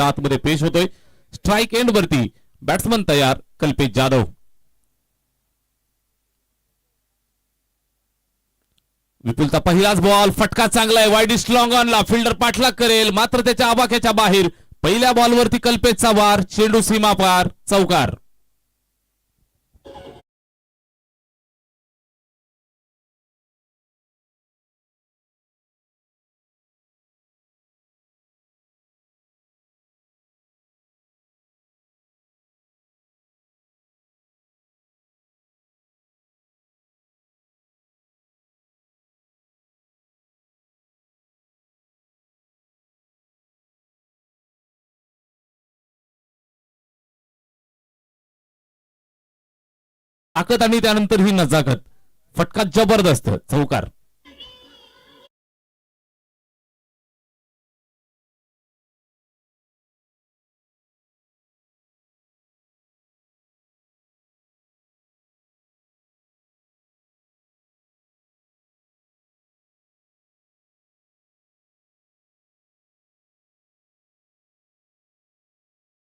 आतमध्ये पेश होतोय. स्ट्राइक एंड वरती बॅट्समन तयार कल्पेश जाधव. विपुलचा पहिलाच बॉल फटका चांगला आहे. वाईड स्ट्रॉंग ऑनला फिल्डर पाठलाग करेल मात्र त्याच्या आवाक्याच्या बाहेर. पहिल्या बॉलवरती कल्पेशचा वार, चेंडू सीमा पार, चौकार. ताकद आणि त्यानंतर ही नजाकत. फटका जबरदस्त, चौकार.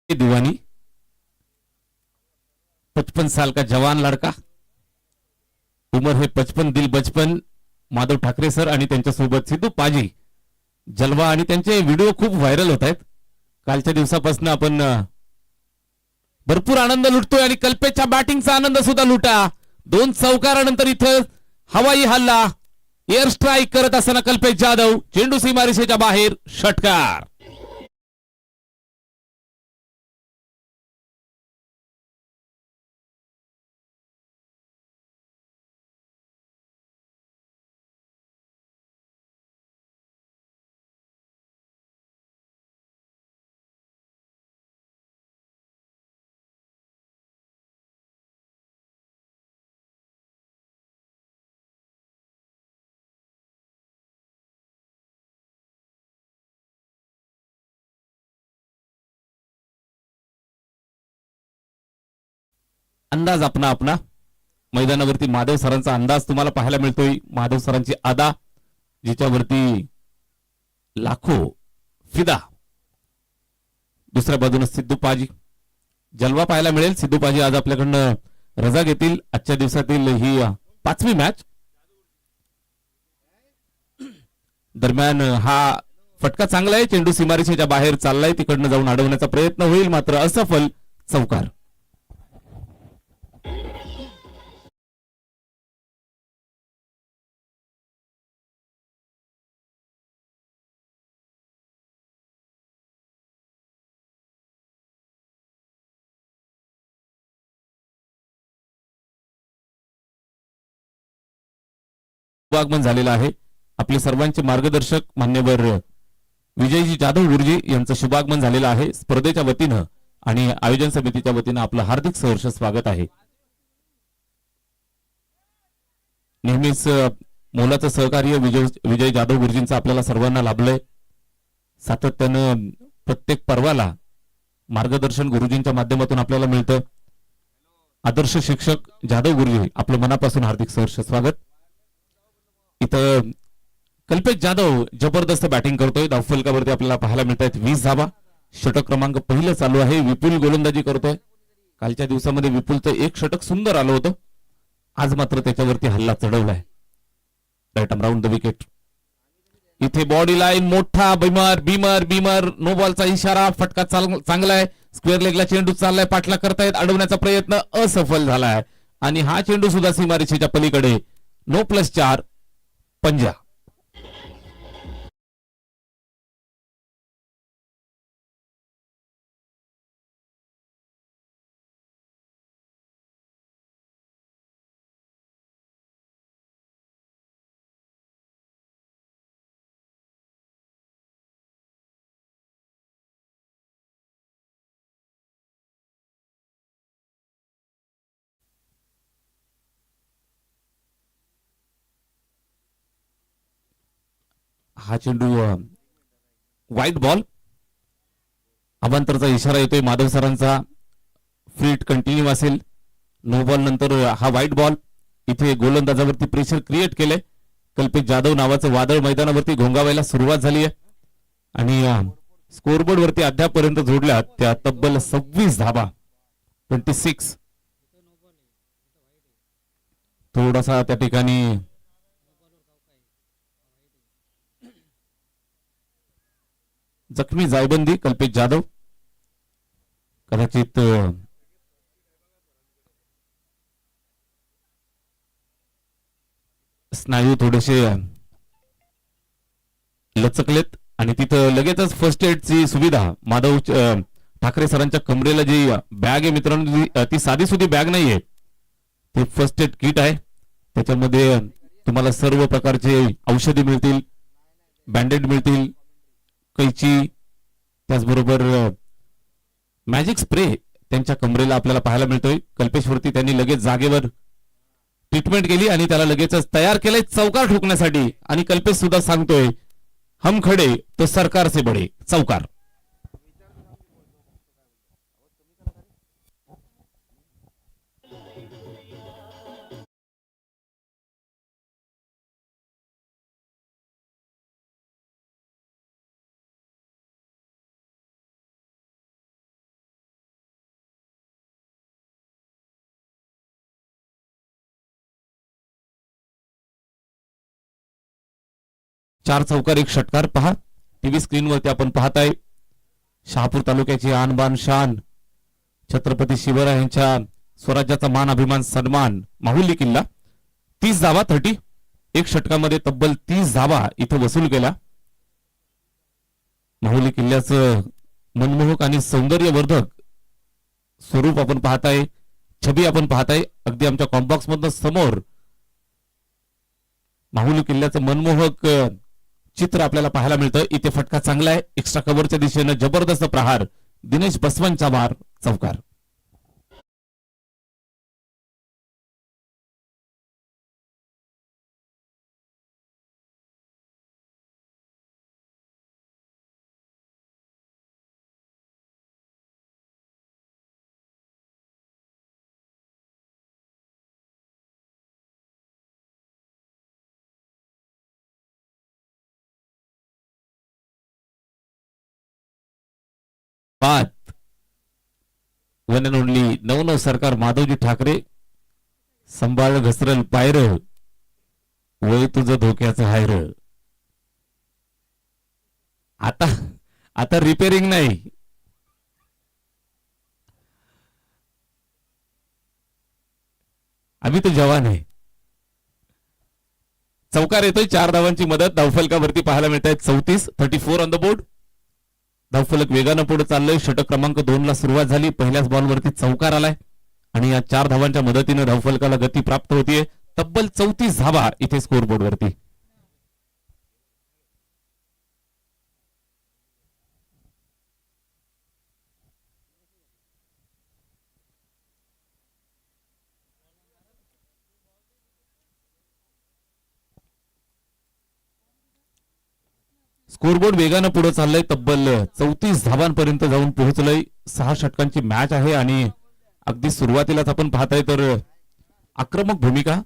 दीवानी 55 साल का जवान लड़का. उमर है 55 दिल बचपन. माधव ठाकरे सर आणि त्यांच्यासोबत सिद्धू पाजी. जलवा आणि त्यांचे व्हिडिओ खूप व्हायरल होत आहेत. कालच्या दिवसापासून आपण भरपूर आनंद लुटतोय आणि कल्पेशच्या बॅटिंगचा आनंद सुद्धा लुटा. 2 चौकारानंतर इथं हवाई हल्ला, एअर स्ट्राइक करत असताना कल्पेश जाधव, चेंडू सीमारेषेच्या बाहेर, षटकार. अंदाज अपना अपना. मैदानावरती माधव सरांचा अंदाज तुम्हाला पाहायला मिळतोय. माधव सरांची अदा जिच्यावरती लाखो फिदा. दुसऱ्या बाजूने सिद्धू पाजी. जलवा पाहायला मिळेल. सिद्धू पाजी आज आपल्याकडनं रजा घेतील. आजच्या दिवसातील ही 5वी मॅच. दरम्यान हा फटका चांगला आहे. चेंडू सीमारेषेच्या बाहेर चाललाय. तिकडनं जाऊन अडवण्याचा प्रयत्न होईल मात्र असफल, चौकार. शुभागमन झालेला आहे. आपले सर्वांचे मार्गदर्शक मान्यवर विजयजी जाधव गुरुजी यांचं शुभागमन झालेलं आहे. स्पर्धेच्या वतीनं आणि आयोजन समितीच्या वतीनं आपलं हार्दिक सहर्ष स्वागत आहे. नेहमीच मोलाचं सहकार्य विजय जाधव गुरुजींचं आपल्याला सर्वांना लाभलंय. सातत्यानं प्रत्येक पर्वाला मार्गदर्शन गुरुजींच्या माध्यमातून आपल्याला मिळतं. आदर्श शिक्षक जाधव गुरुजी आपलं मनापासून हार्दिक सहर्ष स्वागत. इथं कल्पेश जाधव जबरदस्त बॅटिंग करतोय. धावफलकावरती आपल्याला पाहायला मिळत आहेत 20 धावा. षटक क्रमांक पहिलं चालू आहे. विपुल गोलंदाजी करतोय. कालच्या दिवसामध्ये विपुलचं एक षटक सुंदर आलं होतं. आज मात्र त्याच्यावरती हल्ला चढवलाय. Right arm round the wicket. इथे बॉडी लाईन मोठा बीमर बीमर बीमर. नो बॉलचा इशारा. फटका चांगला आहे. स्क्वेअर लेगला चेंडू चाललाय. पाठला करतायत. अडवण्याचा प्रयत्न असफल झालाय आणि हा चेंडू सुद्धा सीमारेषेच्या पलीकडे. नो +4, पंजा. हा चेंडू वाईट बॉल. अवांतरचा इशारा येतोय माधव सरांचा. फील्ड कंटिन्यू असेल. नो बॉल नंतर हा वाईट बॉल. इथे गोलंदाजावरती प्रेशर क्रिएट केले. कल्पेश जाधव नावाचं वादळ मैदानावरती घोंगावायला सुरुवात झाली आहे आणि स्कोरबोर्ड वरती अद्यापर्यंत जोडल्या त्या तब्बल 26 धाबा 26. थोडासा त्या ठिकाणी जखमी जायबंदी कल्पेश जाधव कदाचित स्नायू थोडेसे लचकलेत आणि तिथं लगेचच फर्स्ट एडची सुविधा माधव ठाकरे सरांच्या कमरेला जी बॅग आहे मित्रांनो ती साधी सुधी बॅग नाहीये, ती फर्स्ट एड किट आहे. त्याच्यामध्ये तुम्हाला सर्व प्रकारचे औषधी मिळतील, बँडेड मिळतील, कैची, त्याचबरोबर मॅजिक स्प्रे त्यांच्या कमरेला आपल्याला पाहायला मिळतोय. कल्पेशवरती त्यांनी लगेच जागेवर ट्रीटमेंट केली आणि त्याला लगेचच तयार केलंय चौकार ठोकण्यासाठी. आणि कल्पेश सुद्धा सांगतोय हम खडे तो सरकार से बडे, चौकार. चार चौकार एक षटकार पहा टीव्ही स्क्रीनवरती आपण पाहताय. शहापूर तालुक्याची आणबान शान छत्रपती शिवरायांच्या स्वराज्याचा मान अभिमान सन्मान माहुली किल्ला 30 धावा 30 एक षटकामध्ये तब्बल 30 धावा इथं वसूल केला. माहुली किल्ल्याचं मनमोहक आणि सौंदर्यवर्धक स्वरूप आपण पाहताय, छबी आपण पाहताय अगदी आमच्या कॉम्बॉक्स मधनं समोर माहुली किल्ल्याचं मनमोहक चित्र आपल्याला पाहायला मिळतं. इथे फटका चांगला आहे, एक्स्ट्रा कव्हरच्या दिशेनं जबरदस्त प्रहार, दिनेश बसवनचा बार, चौकार. पाच वन अँड ओनली नवनव सरकार माधवजी ठाकरे, संभाळ घसरल पायर, वय तुझं धोक्याचं हायर. आता आता रिपेअरिंग नाही, आम्ही तो जवान आहे. चौकार येतोय, 4 धावांची मदत धावफलकावरती पाहायला मिळत आहेत. 34 ऑन द बोर्ड. धावफलक वेगानं पुढे चाललंय. षटक क्रमांक 2 ला सुरुवात झाली, पहिल्याच बॉलवरती चौकार आलाय आणि या 4 धावांच्या मदतीने धावफलकाला गती प्राप्त होतीये. तब्बल 34 धावा इथे स्कोरबोर्ड वरती. स्कोरबोर्ड वेगानं पुढे चाललंय, तब्बल 34 धावांपर्यंत जाऊन पोहोचलंय. 6 षटकांची मॅच आहे आणि अगदी सुरुवातीलाच आपण पाहताय तर आक्रमक भूमिका.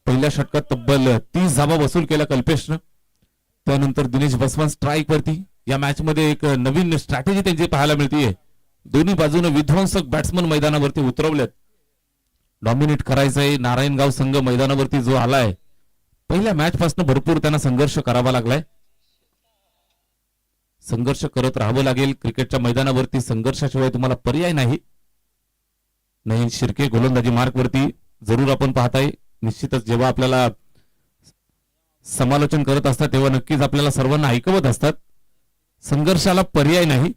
पहिल्या षटकात तब्बल 30 धावा वसूल केला कल्पेशनं. त्यानंतर दिनेश बसवान स्ट्राईक वरती. या मॅच मध्ये एक नवीन स्ट्रॅटेजी त्यांची पाहायला मिळतीये. दोन्ही बाजूने विध्वंसक बॅट्समन मैदानावरती उतरवलेत. डॉमिनेट करायचंय. नारायणगाव संघ मैदानावरती जो आलाय, पहिल्या मॅच पासून भरपूर त्यांना संघर्ष करावा लागलाय. संघर्ष करत राहावं लागेल. क्रिकेटच्या मैदानावरती संघर्षाशिवाय तुम्हाला पर्याय नाही. नयन शिर्के गोलंदाजी मार्क वरती जरूर आपण पाहताय. निश्चितच जेव्हा आपल्याला समालोचन करत असतात तेव्हा नक्कीच आपल्याला सर्वांना ऐकवत असतात, संघर्षाला पर्याय नाही,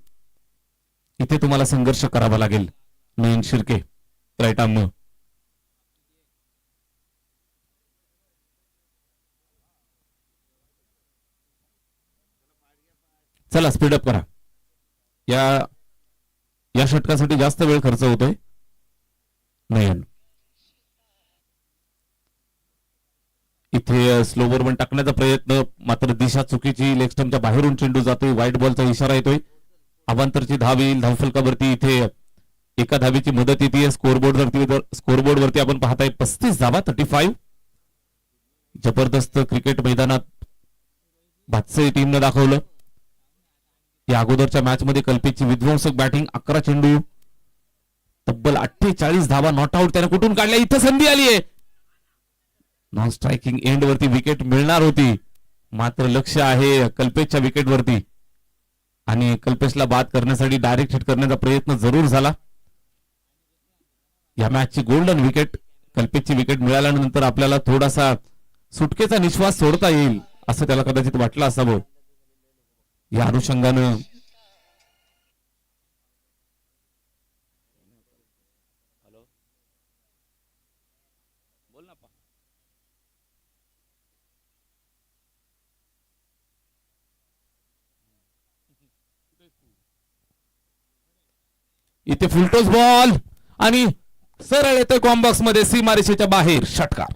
इथे तुम्हाला संघर्ष करावा लागेल. नयन शिर्के राईट आर्म. चला स्पीडअप करा. या षटकासाठी जास्त वेळ खर्च होतोय. नयन इथे स्लोवर वन टाकण्याचा प्रयत्न, मात्र दिशा चुकीची. लेग स्टंपच्या बाहेरून चेंडू जातोय. व्हाईट बॉलचा इशारा येतोय. अवांतरची धाव येईल. धावफलकावरती इथे एका धावेची मदत येते. स्कोरबोर्ड वरती आपण पाहताय 35 धावा 35. जबरदस्त क्रिकेट मैदानात भातसे टीमनं दाखवलं. या अगोदरच्या मॅच मध्ये कल्पेशची विध्वंसक बॅटिंग, 11 चेंडू, तब्बल 48 धावा, नॉट आउट. त्याने कुठून काढल्या? इथं संधी आली आहे. नॉन स्ट्रायकिंग एंड वरती विकेट मिळणार होती, मात्र लक्ष आहे कल्पेशच्या विकेट वरती आणि कल्पेशला बाद करण्यासाठी डायरेक्ट हिट करण्याचा प्रयत्न जरूर झाला. या मॅचची गोल्डन विकेट, कल्पेशची विकेट मिळाल्यानंतर आपल्याला थोडासा सुटकेचा निश्वास सोडता येईल असं त्याला कदाचित वाटलं असावं. या अनुषंगानं इथे फुलटॉस बॉल आणि सरळ येतोय कॉम्बॉक्स मध्ये, सीमारेषेच्या बाहेर षटकार.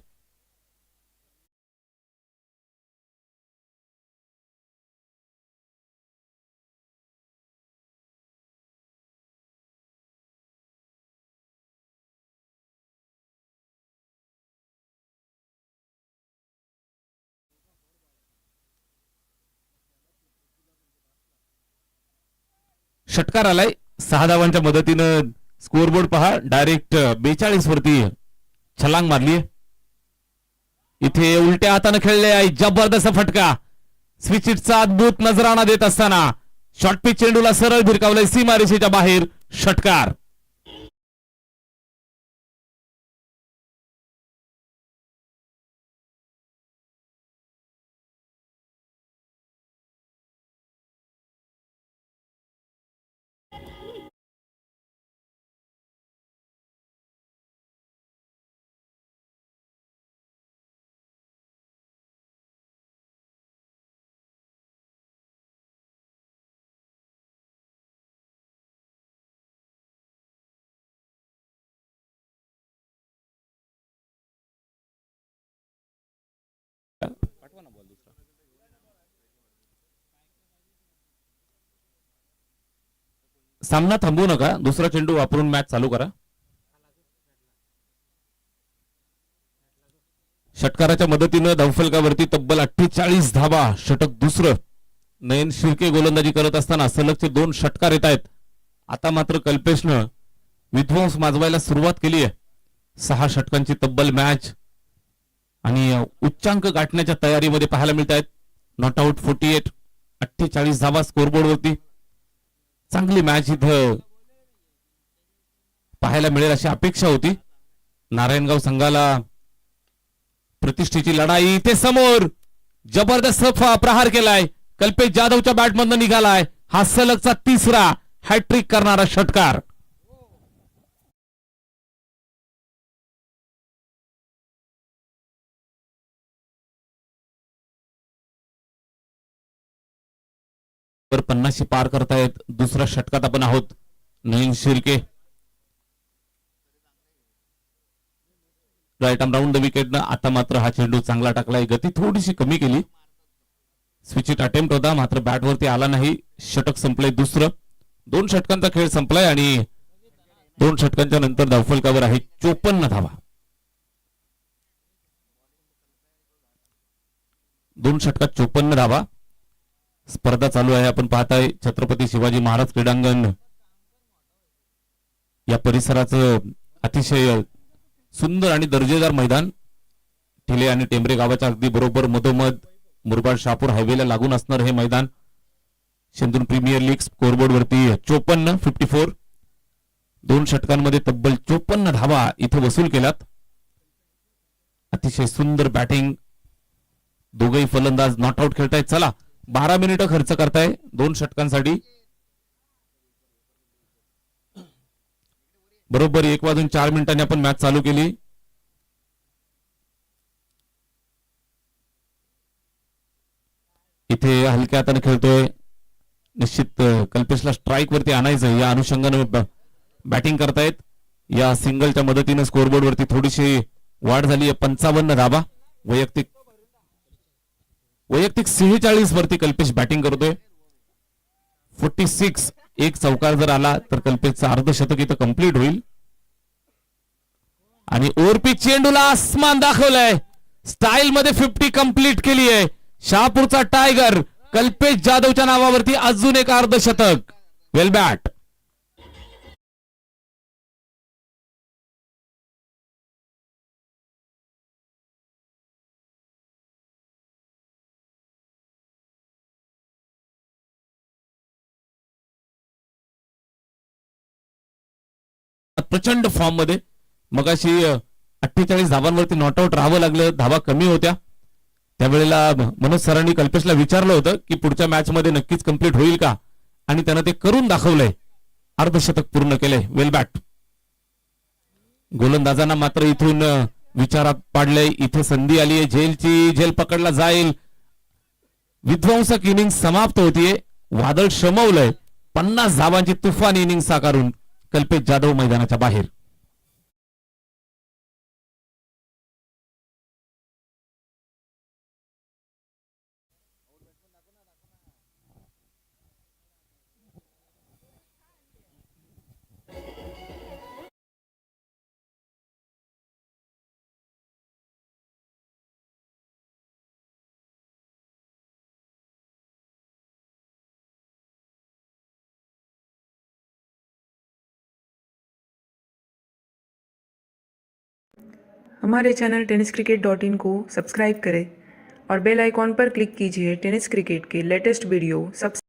षटकार आलाय 6 धावांच्या मदतीनं. स्कोरबोर्ड पहा, डायरेक्ट 42 वरती छलांग मारली. इथे उलट्या हाताने खेळले आहे, जबरदस्त फटका. स्विचिटचा अद्भुत नजराणा देत असताना शॉर्ट पिच चेंडूला सरळ भिरकावलंय सीमारेषेच्या बाहेर, षटकार. सामना थांबवू नका, दुसरा चेंडू वापरून मॅच चालू करा. षटकाराच्या मदतीनं धावफलकावरती तब्बल 48 धावा, षटक दुसरं. नयन शिर्के गोलंदाजी करत असताना सलगचे 2 षटकार येत आहेत. आता मात्र कल्पेशनं विध्वंस माजवायला सुरुवात केली आहे. 6 षटकांची तब्बल मॅच आणि उच्चांक गाठण्याच्या तयारीमध्ये पाहायला मिळत आहेत. नॉट आउट 48, 48 धावा स्कोरबोर्ड वरती. चांगली मॅच इथं पाहायला मिळेल अशी अपेक्षा होती. नारायणगाव संघाला प्रतिष्ठेची लढाई. इथे समोर जबरदस्त प्रहार केलाय, कल्पेश जाधवच्या बॅटमधनं निघालाय. हा सलगचा तिसरा हॅट्रिक करणारा षटकार. पर 50 पार करतायत. दुसऱ्या षटकात आपण आहोत. Nayan Shirke right arm round the wicket. आता मात्र हा चेंडू चांगला टाकलाय, गती थोडीशी कमी केली. स्विचिट अटेम्प्ट होता मात्र बॅटवरती आला नाही. षटक संपलंय दुसरं. 2 षटकांचा खेळ संपलाय आणि 2 षटकांच्या नंतर धावफलकावर आहे 54 धावा. 2 षटकात 54 धावा. स्पर्धा चालू आहे. आपण पाहताय छत्रपती शिवाजी महाराज क्रीडांगण, या परिसराचं अतिशय सुंदर आणि दर्जेदार मैदान. ठिले आणि टेंबरे गावाच्या अगदी बरोबर मधोमध मुरबाड शहापूर हायवेला लागून असणार हे मैदान. शेंदूर प्रीमियर लीग स्कोरबोर्ड वरती 54. 2 षटकांमध्ये तब्बल 54 धावा इथे वसूल केल्यात. अतिशय सुंदर बॅटिंग. दोघेही फलंदाज नॉट आउट खेळतायत. चला 12 मिनिटं खर्च करताय 2 षटकांसाठी. बरोबर 1:04 आपण मॅच चालू केली. इथे हलक्या हाताने खेळतोय. निश्चित कल्पेशला स्ट्राईक वरती आणायचं, या अनुषंगाने बॅटिंग करतायत. या सिंगलच्या मदतीने स्कोरबोर्ड वरती थोडीशी वाढ झाली. 55 धावा. वैयक्तिक 46 वरती कल्पेश बॅटिंग करतोय. 46. एक चौकार जर आला तर कल्पेशचा अर्धशतक इथं कंप्लीट होईल. आणि ओव्हरपिच चेंडूला आसमान दाखवलंय. स्टाईल मध्ये 50 कंप्लीट केली आहे. शहापूरचा टायगर कल्पेश जाधवच्या नावावरती अजून एक अर्धशतक. वेल बॅट. प्रचंड फॉर्म मध्ये मगाशी 48 धावांवरती नॉट आउट राहावं लागलं, धावा कमी होत्या. त्यावेळेला मनोज सरांनी कल्पेशला विचारलं होतं की पुढच्या मॅच मध्ये नक्कीच कंप्लीट होईल का, आणि त्यानं ते करून दाखवलंय. अर्धशतक पूर्ण केलंय. वेल बॅट. गोलंदाजांना मात्र इथून विचारात पाडलंय. इथे संधी आली आहे झेलची. झेल पकडला जाईल. विध्वंसक इनिंग समाप्त होतीये. वादळ शमवलंय. 50 धावांची तुफान इनिंग साकारून कल्पेश जाधव मैदानाच्या बाहेर. हमारे चैनल tenniscricket.in को सब्सक्राइब करें और बेल आइकॉन पर क्लिक कीजिए टेनिस क्रिकेट के लेटेस्ट वीडियो सबसे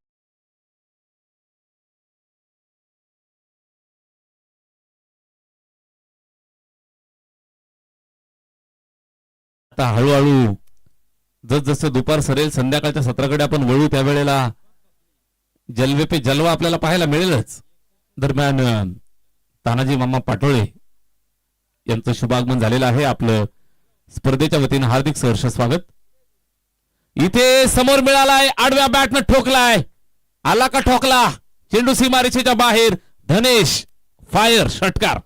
आता हळूहळू जसजसं दुपार सरेल, संध्याकाळच्या सत्राकडे आपण वळू, त्यावेळेला जलवे पे जलवा आपल्याला पाहायला मिळेलच. दरम्यान तानाजी मामा पाटोळे यांचं शुभागमन झालेलं आहे. आपलं स्पर्धेच्या वतीनं हार्दिक सहर्ष स्वागत. इथे समोर मिळालाय. आडव्या बॅटनं ठोकलाय. आला का ठोकला. चेंडू सीमारेषेच्या बाहेर. धनेश फायर षटकार.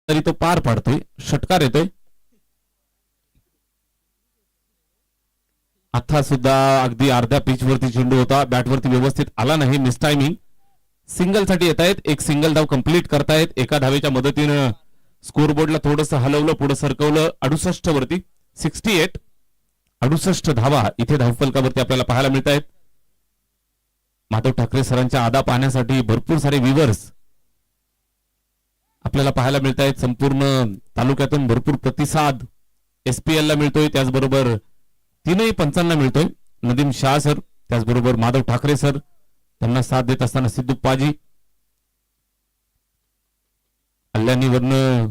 तरी तो पार पाडतोय. षटकार येतोय. आता सुद्धा अगदी अर्ध्या पिच वरती चेंडू होता. बॅटवरती व्यवस्थित आला नाही. Miss timing. सिंगल साठी येत आहेत. एक सिंगल धाव कंप्लीट करतायत. एका धावेच्या मदतीनं स्कोरबोर्डला थोडंसं हलवलं, पुढे सरकवलं. 68 वरती 68. 68 धावा इथे धावफलकावरती आपल्याला पाहायला मिळत आहेत. माधव ठाकरे सरांच्या आदा पाहण्यासाठी भरपूर सारे व्ह्यूअर्स आपल्याला पाहायला मिळत आहेत. संपूर्ण तालुक्यातून भरपूर प्रतिसाद SPL ला मिळतोय. त्याचबरोबर तीनही पंचांना मिळतोय. नदीम शाह सर, त्याचबरोबर माधव ठाकरे सर, त्यांना साथ देत असताना सिद्धू पाजी, कल्याणीवरनं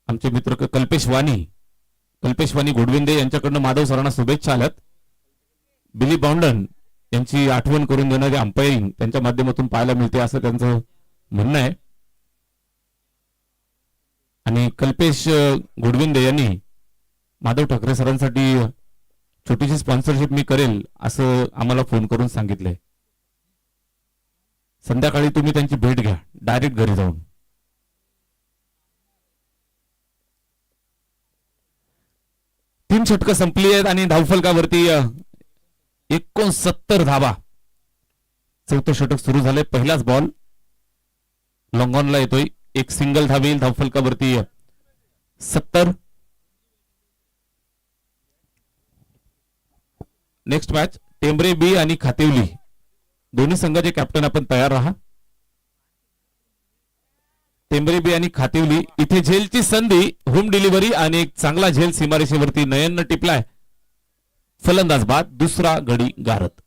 आमचे मित्र कल्पेश वाणी घोडविंदे यांच्याकडनं माधव सरांना शुभेच्छा आल्यात. बिली बाउंडन यांची आठवण करून देणारी अंपायरिंग त्यांच्या माध्यमातून पाहायला मिळते असं त्यांचं म्हणणं आहे. आणि कल्पेश घोडविंदे यांनी माधव ठाकरे सरांसाठी छोटीशी स्पॉन्सरशिप मी करेल असं आम्हाला फोन करून सांगितलंय. संध्याकाळी तुम्ही त्यांची भेट घ्या डायरेक्ट घरी जाऊन. तीन षटकं संपली आहेत आणि धावफलकावरती 69 धावा. चौथं षटक सुरू झाले. पहिलाच बॉल लॉंगॉनला येतोय. एक सिंगल धाव येईल. धावफलकावरती 70. नेक्स्ट मॅच टेंबरे बी आणि खातिवली दोन्ही संघाचे कॅप्टन आपण तयार राहा. टेंबरे बी आणि खातिवली. इथे झेलची संधी. होम डिलिव्हरी आणि एक चांगला झेल सीमारेषेवरती नयननं टिपलाय. फलंदाज बाद. दुसरा गडी गारत.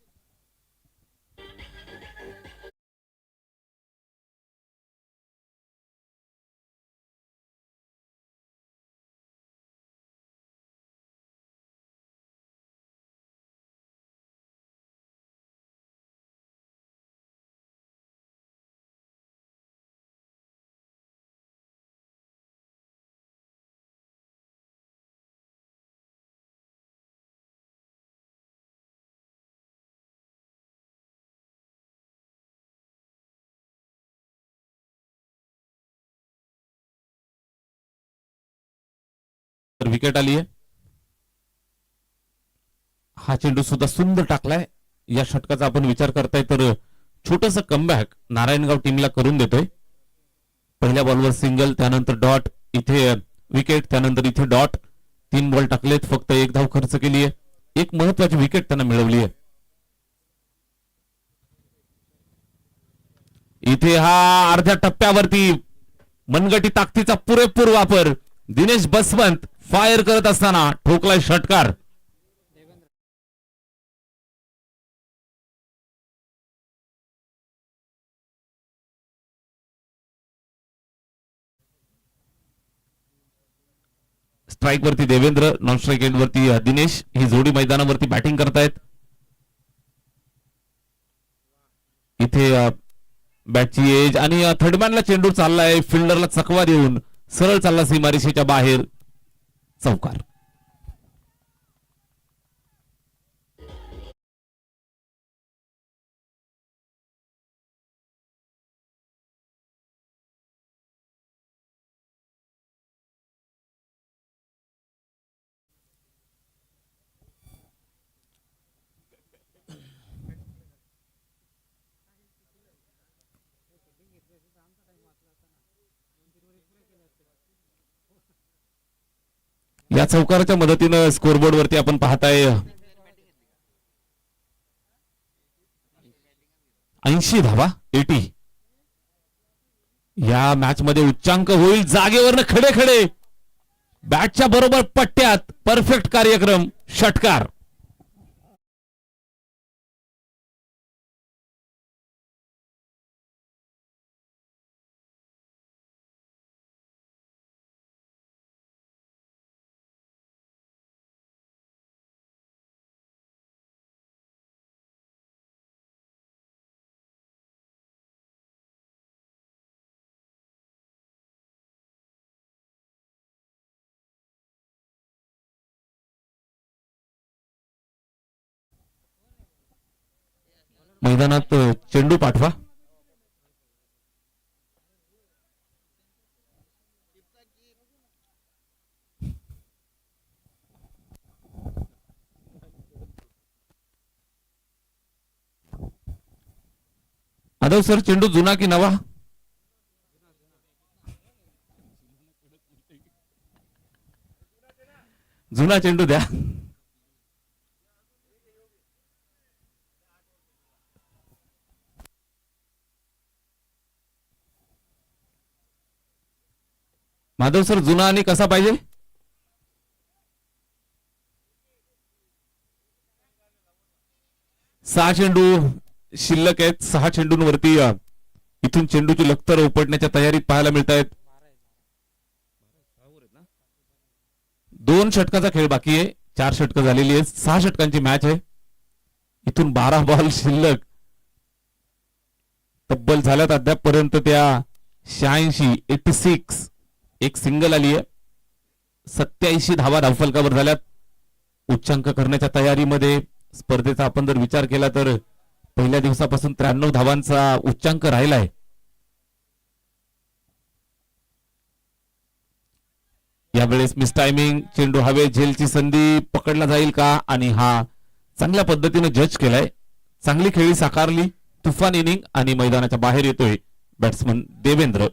तर विकेट आली आहे. हा चेंडू सुद्धा सुंदर टाकलाय. या षटकाचा आपण विचार करताय तर छोटस कमबॅक नारायणगाव टीमला करून देतोय. पहिल्या बॉलवर सिंगल, त्यानंतर डॉट, इथे विकेट, त्यानंतर इथे डॉट. 3 बॉल टाकलेत, फक्त 1 धाव खर्च केली आहे. एक महत्वाची विकेट त्यांना मिळवली आहे. इथे हा अर्ध्या टप्प्यावरती मनगटी ताकदीचा पुरेपूर वापर. दिनेश बसवंत फायर करत असताना ठोकलाय षटकार. स्ट्राइक वरती देवेंद्र, नॉन स्ट्राइक एंड वरती दिनेश. ही जोडी मैदानावरती बॅटिंग करतायत. इथे बॅटची एज आणि थर्डमॅनला चेंडू चाललाय. फिल्डरला चकवा देऊन सरळ चालला सीमारेषेच्या बाहेर. चौकार. या चौकाराच्या मदतीनं स्कोरबोर्ड वरती आपण पाहताय 80 धावा, 80. या मॅच मध्ये उच्चांक होईल. जागेवरनं खडे खडे बॅटच्या बरोबर पट्ट्यात परफेक्ट कार्यक्रम. षटकार. मैदानात चेंडू पाठवा. आदव सर, चेंडू जुना की नवा? जुना चेंडू द्या. माधव सर, जुना आणि कसा पाहिजे? सहा चेंडू शिल्लक आहेत. 6 चेंडूंवरती इथून चेंडूची लखतर उपटण्याच्या तयारीत पाहायला मिळत आहेत. 2 षटकाचा खेळ बाकी आहे. 4 षटकं झालेली आहेत. 6 षटकांची मॅच आहे. इथून 12 बॉल शिल्लक. तब्बल झाल्यात अद्यापपर्यंत त्या 86 एक सिंगल आली आहे. 87 धावा धावफलकावर झाल्यात. उच्चांक करण्याच्या तयारीमध्ये स्पर्धेचा आपण जर विचार केला तर पहिल्या दिवसापासून 93 धावांचा उच्चांक राहिलाय. यावेळेस मिस टायमिंग, चेंडू हवे, झेलची संधी पकडला जाईल का? आणि हा चांगल्या पद्धतीने जज केलाय. चांगली खेळी साकारली. तुफान इनिंग आणि मैदानाच्या बाहेर येतोय बॅट्समन देवेंद्र.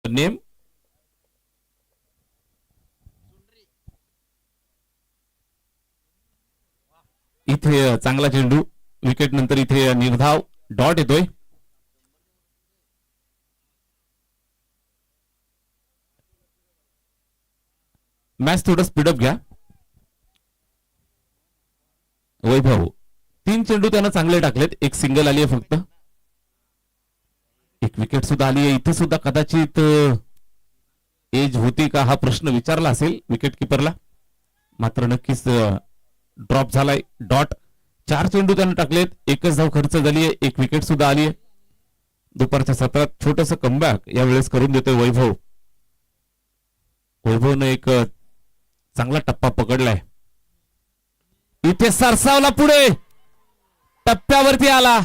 नेम इथे चांगला चेंडू. विकेट नंतर इथे निर्धाव. डॉट येतोय. मॅच थोडं स्पीडअप घ्या. वैभव 3 चेंडू त्यानं चांगले टाकलेत. एक सिंगल आली आहे फक्त. एक विकेट सुद्धा आली आहे. इथे सुद्धा कदाचित एज होती का हा प्रश्न विचारला असेल विकेट किपरला. मात्र नक्कीच ड्रॉप झालाय. डॉट 4 चेंडू त्यानं टाकलेत, एकच धाव खर्च झाली आहे, एक विकेट सुद्धा आली आहे. दुपारच्या सत्रात छोटस कमबॅक यावेळेस करून देतोय वैभव. वैभवने एक चांगला टप्पा पकडलाय. इथे सरसावला, पुढे टप्प्यावरती आला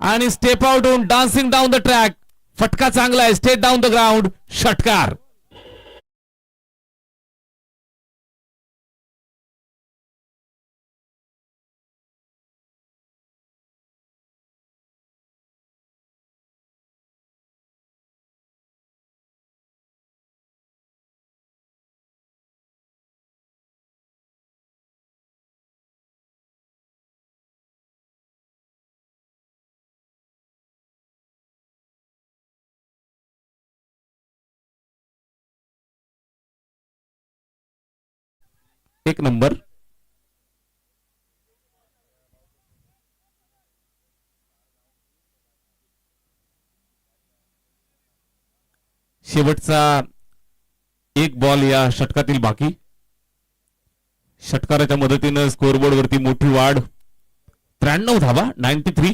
आणि स्टेप आउट होऊन डान्सिंग डाऊन द ट्रॅक. फटका चांगला आहे, स्टेट डाऊन द ग्राउंड, षटकार. एक नंबर. शेवटचा एक बॉल या षटकातील बाकी. षटकाराच्या मदतीनं स्कोरबोर्ड वरती मोठी वाढ, 93 धावा, 93.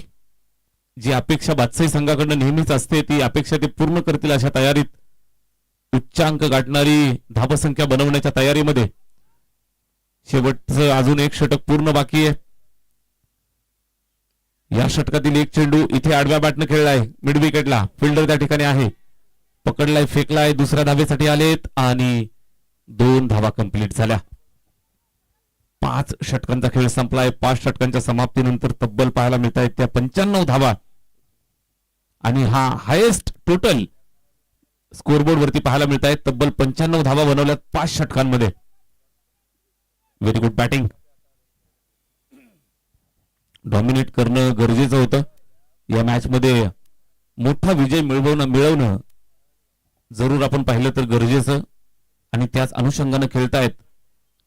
जी अपेक्षा बादशाही संघाकडनं नेहमीच असते ती अपेक्षा ते पूर्ण करतील अशा तयारीत, उच्चांक गाठणारी धावसंख्या बनवण्याच्या तयारीमध्ये. शेवटचं अजून एक षटक पूर्ण बाकी आहे. या षटकातील एक चेंडू इथे आडव्या बॅटनं खेळलाय मिड विकेटला. फिल्डर त्या ठिकाणी आहे, पकडलाय, फेकलाय, दुसऱ्या धावेसाठी आलेत आणि 2 धावा कंप्लीट झाल्या. 5 षटकांचा खेळ संपलाय. 5 षटकांच्या समाप्तीनंतर तब्बल पाहायला मिळत आहेत त्या 95 धावा आणि हा हायेस्ट टोटल स्कोरबोर्ड वरती पाहायला मिळत आहेत. तब्बल 95 धावा बनवल्यात 5 षटकांमध्ये. Very good batting. डॉमिनेट करणं गरजेचं होतं. या मॅच मध्ये मोठा विजय मिळवणं जरूर आपण पाहिलं तर गरजेचं आणि त्याच अनुषंगानं खेळतायत.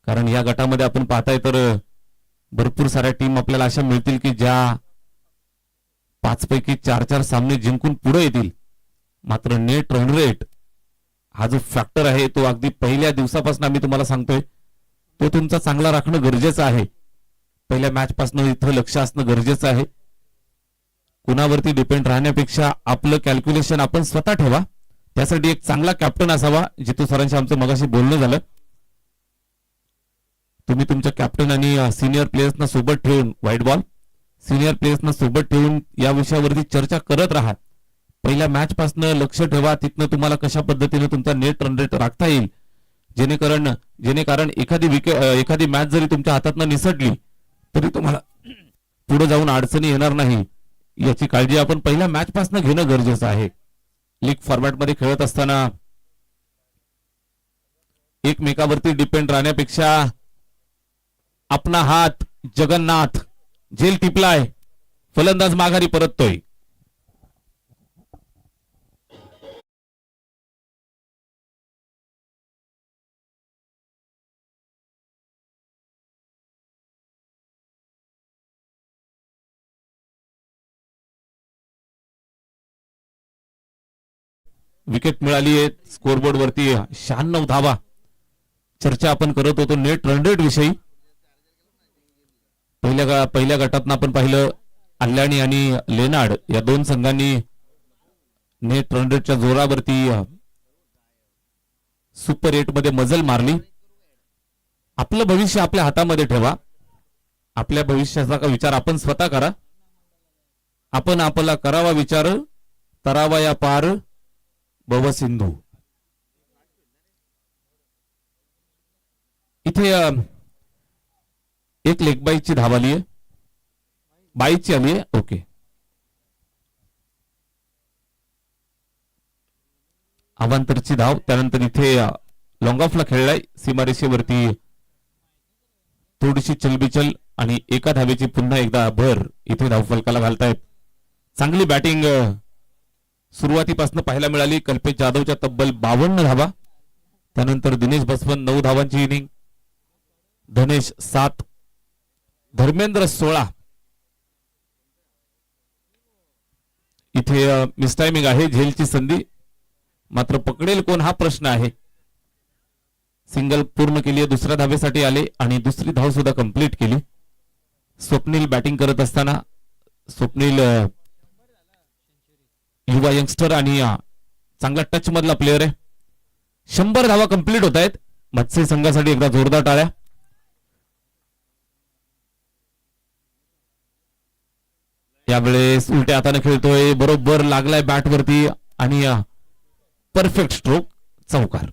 कारण या गटामध्ये आपण पाहताय तर भरपूर साऱ्या टीम आपल्याला अशा मिळतील की ज्या 5 पैकी 4 सामने जिंकून पुढे येतील. मात्र नेट रन रेट हा जो फॅक्टर आहे तो अगदी पहिल्या दिवसापासून आम्ही तुम्हाला सांगतोय तो तुमचा चांगला राखणं गरजेचं आहे. पहिल्या मॅच पासून इथं लक्ष असणं गरजेचं आहे. कुणावरती डिपेंड राहण्यापेक्षा आपलं कॅल्क्युलेशन आपण स्वतः ठेवा. त्यासाठी एक चांगला कॅप्टन असावा. जितू सरांशी आमचं मगाशी बोलणं झालं. तुम्ही तुमच्या कॅप्टन आणि सिनियर प्लेयर्सना सोबत ठेवून व्हाईट बॉल सिनियर प्लेयर्सना सोबत ठेवून या विषयावरती चर्चा करत राहा. पहिल्या मॅच पासून लक्ष ठेवा. तिथनं तुम्हाला कशा पद्धतीने तुमचा नेट रन रेट राखता येईल जेणेकरून एखादी मॅच जरी तुमच्या हातातनं निसटली तरी तुम्हाला पुढे जाऊन अडचणी येणार नाही याची काळजी आपण पहिल्या मॅच पासून घेणं गरजेचं आहे. लीग फॉर्मॅट मध्ये खेळत असताना एकमेकावरती डिपेंड राहण्यापेक्षा आपला हात जगन्नाथ झेल टिपलाय, फलंदाज माघारी परततोय. विकेट मिळाली आहे. स्कोरबोर्ड वरती 96 धावा. चर्चा आपण करत होतो नेट रन रेट विषयी. पहिल्या गटात आपण पाहिलं अल्लाणी आणि लेनार्ड या 2 संघांनी नेट रन रेटच्या जोरावरती सुपर 8 मध्ये मजल मारली. आपलं भविष्य आपल्या हातामध्ये ठेवा. आपल्या भविष्याचा विचार आपण स्वतः करा. आपण आपला करावा विचार, तरावा या पार भव सिंधू. इथे एक लेग बाईची धाव आली आहे, बाईची आली आहे. ओके, अवांतरची धाव. त्यानंतर इथे लॉंग ऑफला खेळलाय सीमारेषेवरती. थोडीशी चलबिचल आणि एका धावेची पुन्हा एकदा भर इथे धावफलकाला घालतायत. चांगली बॅटिंग सुरुवातीपासून पाहायला मिळाली. कल्पेश जाधवच्या तब्बल 52 धावा. त्यानंतर दिनेश बसवन 9 धावांची इनिंग, धनेश 7, धर्मेंद्र 16. इथे मिसटायमिंग आहे, झेलची संधी. मात्र पकडेल कोण हा प्रश्न आहे. सिंगल पूर्ण केली आहे, दुसऱ्या धावेसाठी आले आणि दुसरी धाव सुद्धा कंप्लीट केली. स्वप्नील बॅटिंग करत असताना स्वप्नील युवा यंगस्टर आणि चांगला टच मधला प्लेअर आहे. 100 धावा कंप्लीट होत आहेत. मत्स्य संघासाठी एकदा जोरदार टाळ्या. यावेळेस उलट्या हाताने खेळतोय, बरोबर लागलाय बॅट वरती आणि परफेक्ट स्ट्रोक, चौकार.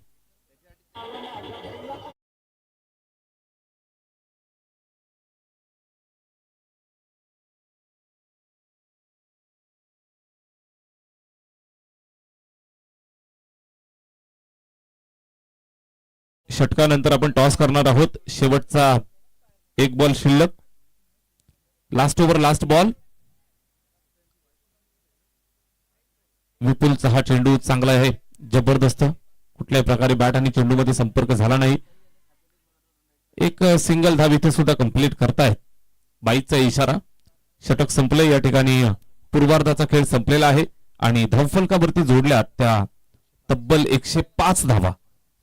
षटकानंतर आपण टॉस करणार आहोत. शेवटचा एक बॉल शिल्लक. Last over last ball. विपुलचा हा चेंडू चांगला आहे, जबरदस्त. कुठल्याही प्रकारे बॅट आणि चेंडू मध्ये संपर्क झाला नाही. एक सिंगल धाव इथे सुद्धा कंप्लीट करतायत. 22चा इशारा. षटक संपले. या ठिकाणी पूर्वार्धाचा खेळ संपलेला आहे आणि धावफलकावरती जोडल्या त्या तब्बल 105 धावा,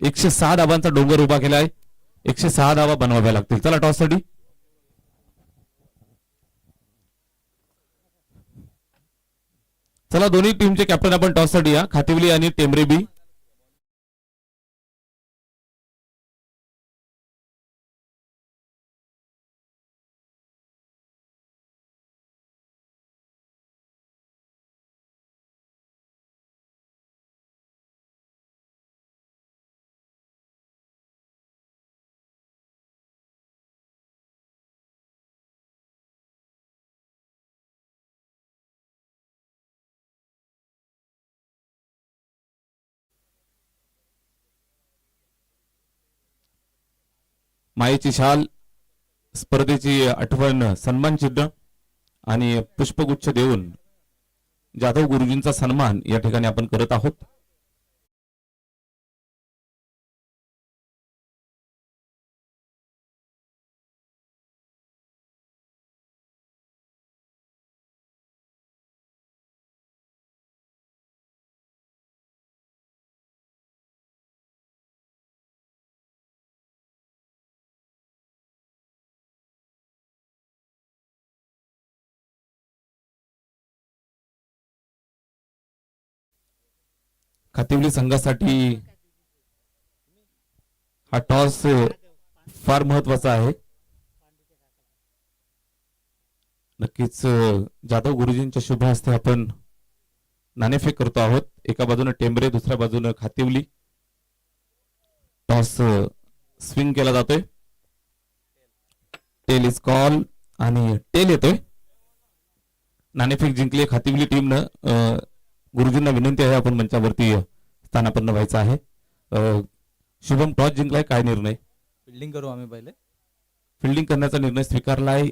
106 धावांचा डोंगर उभा केला आहे. 106 धावा बनवाव्या लागतील. चला टॉस साठी. चला दोन्ही टीमचे कॅप्टन आपण टॉस साठी या. खातिवली आणि टेंबरे बी. मायेची शाल, स्पर्धेची आठवण, सन्मान चिन्ह आणि पुष्पगुच्छ देऊन जाधव गुरुजींचा सन्मान या ठिकाणी आपण करत आहोत. खातिवली संघासाठी हा टॉस फार महत्वाचा आहे. नक्कीच जाधव गुरुजींच्या शुभ हस्ते आपण नाणेफेक करतो आहोत. एका बाजूने टेंबरे, दुसऱ्या बाजूने खातिवली. टॉस स्विंग केला जातोय. टेल इज कॉल आणि टेल येतोय. नाणेफेक जिंकली खातिवली टीमनं. गुरुजींना विनंती आहे आपण मंचावरती स्थानापन्न व्हायचं आहे. शुभम टॉस जिंकलाय, काय निर्णय? फिल्डिंग करू आम्ही पहिले. फिल्डिंग करण्याचा निर्णय स्वीकारलाय.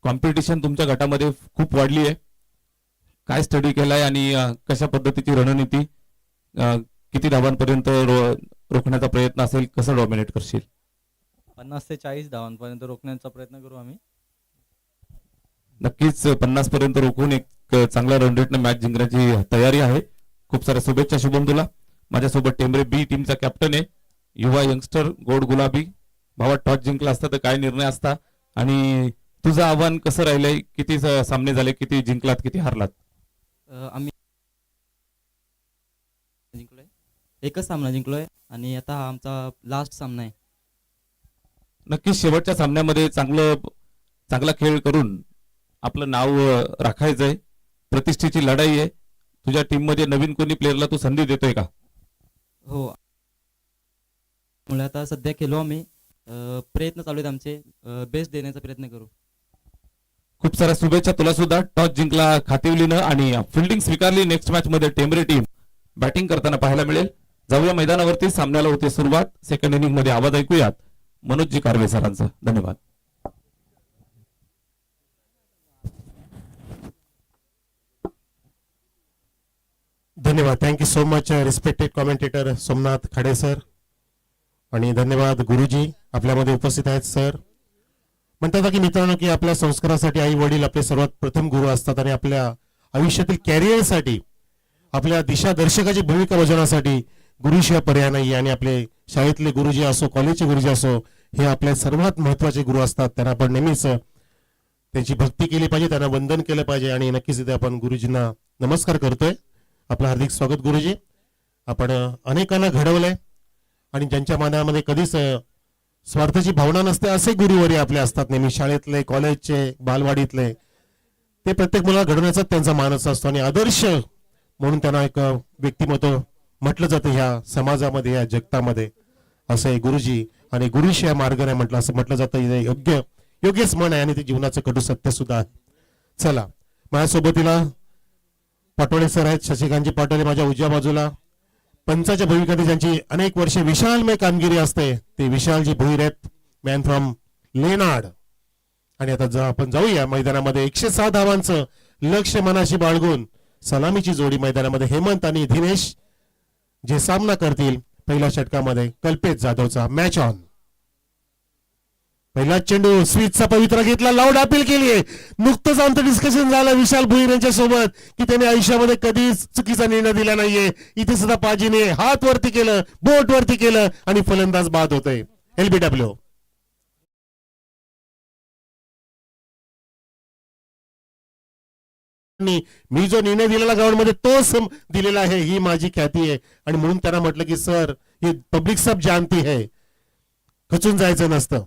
कॉम्पिटिशन तुमच्या गटामध्ये खूप वाढली आहे. काय स्टडी केलाय आणि कशा पद्धतीची रणनीती, किती धावांपर्यंत रोखण्याचा प्रयत्न असेल, कसं डॉमिनेट करशील? 50 ते 40 धावांपर्यंत रोखण्याचा प्रयत्न करू आम्ही. नक्कीच 50 पर्यंत रोखून एक चांगल्या रन रेटने मॅच जिंकण्याची तयारी आहे. खूप साऱ्या शुभेच्छा शुभम तुला. माझ्यासोबत टेंबरे बी टीमचा कॅप्टन आहे, युवा यंगस्टर गोड गुलाबी. भावा, टॉस जिंकला असता तर काय निर्णय असता आणि तुझं आव्हान कसं राहिलंय? किती सामने झाले, किती जिंकलात, किती हारलात? आम्ही जिंकलोय, एकच सामना जिंकलोय आणि आता हा आमचा लास्ट सामना आहे. नक्कीच शेवटच्या सामन्यामध्ये चांगला खेळ करून आपलं नाव राखायचंय. प्रतिष्ठेची लढाई आहे. तुझ्या टीम मध्ये नवीन कोणी प्लेअरला तू संधी देतोय का? हो, मुळे आता सध्या खेळलो आम्ही. प्रयत्न चालू आहेत आमचे, बेस्ट देण्याचा प्रयत्न करू. खूप साऱ्या शुभेच्छा तुला सुद्धा. टॉस जिंकला खातिवलीनं आणि फिल्डिंग स्वीकारली. नेक्स्ट मॅच मध्ये टेंबरे टीम बॅटिंग करताना पाहायला मिळेल. जाऊया मैदानावरती. सामन्याला होते सुरुवात. सेकंड इनिंग मध्ये आवाज ऐकूयात मनोजजी कारवे सरांचा. धन्यवाद. धन्यवाद. Thank you so much respected commentator Somnath Khade sir. आणि धन्यवाद गुरुजी आपल्यामध्ये उपस्थित आहेत सर. म्हणतात की मित्रांनो की आपल्या संस्कारासाठी आई वडील आपले सर्वात प्रथम गुरु असतात आणि आपल्या आयुष्यातील कॅरियरसाठी, आपल्या दिशादर्शकाची भूमिका बजावण्यासाठी गुरुशिवाय पर्याय नाही. आणि आपले शाळेतले गुरुजी असो, कॉलेजचे गुरुजी असो, हे आपल्या सर्वात महत्वाचे गुरु असतात. त्यांना आपण नेहमीच त्यांची भक्ती केली पाहिजे, त्यांना वंदन केलं पाहिजे. आणि नक्कीच इथे आपण गुरुजींना नमस्कार करतोय. आपलं हार्दिक स्वागत गुरुजी. आपण अनेकांना घडवलंय आणि ज्यांच्या मनामध्ये कधीच स्वार्थाची भावना नसते असे गुरुवरी आपले असतात नेहमी. शाळेतले, कॉलेजचे, बालवाडीतले, ते प्रत्येक मुलाला घडवण्याचा त्यांचा मानस असतो आणि आदर्श म्हणून त्यांना एक व्यक्तिमत्व म्हटलं जातं ह्या समाजामध्ये, या जगतामध्ये. असं आहे गुरुजी. आणि गुरुशिवाय मार्ग नाही म्हटलं, असं म्हटलं जातं. हे योग्यच म्हण आहे आणि ते जीवनाचं कटू सत्य सुद्धा आहे. चला, माझ्यासोबतीला पाटोळे सर आहेत, शशिकांतजी पाटोळे माझ्या उजव्या बाजूला. पंचाच्या भूमिकेमध्ये ज्यांची अनेक वर्षे विशालमय कामगिरी असते ते विशालजी भोईर आहेत, मॅन फ्रॉम लेनाड. आणि आता आपण जाऊया मैदानामध्ये. 106 धावांचं लक्ष्य मनाशी बाळगून सलामीची जोडी मैदानामध्ये हेमंत आणि दिनेश जे सामना करतील पहिल्या षटकामध्ये कल्पेश जाधवचा. Match on. पहिला चेंडू स्विचचा पवित्रा घेतला, लाऊड अपील केली. नुकतंच आमचं डिस्कशन झालं विशाल भोईर यांच्या सोबत की त्यांनी आयुष्यामध्ये कधीच चुकीचा निर्णय दिला नाहीये. इथे सुद्धा पाजीने हात वरती केलं, बोट वरती केलं आणि फलंदाज बाद होतोय. LBW. मी जो निर्णय दिलेला ग्राउंडमध्ये तोच दिलेला आहे, ही माझी ख्याती आहे. आणि म्हणून त्यांना म्हटलं की सर, हे पब्लिक सब जानती है, खचून जायचं नसतं.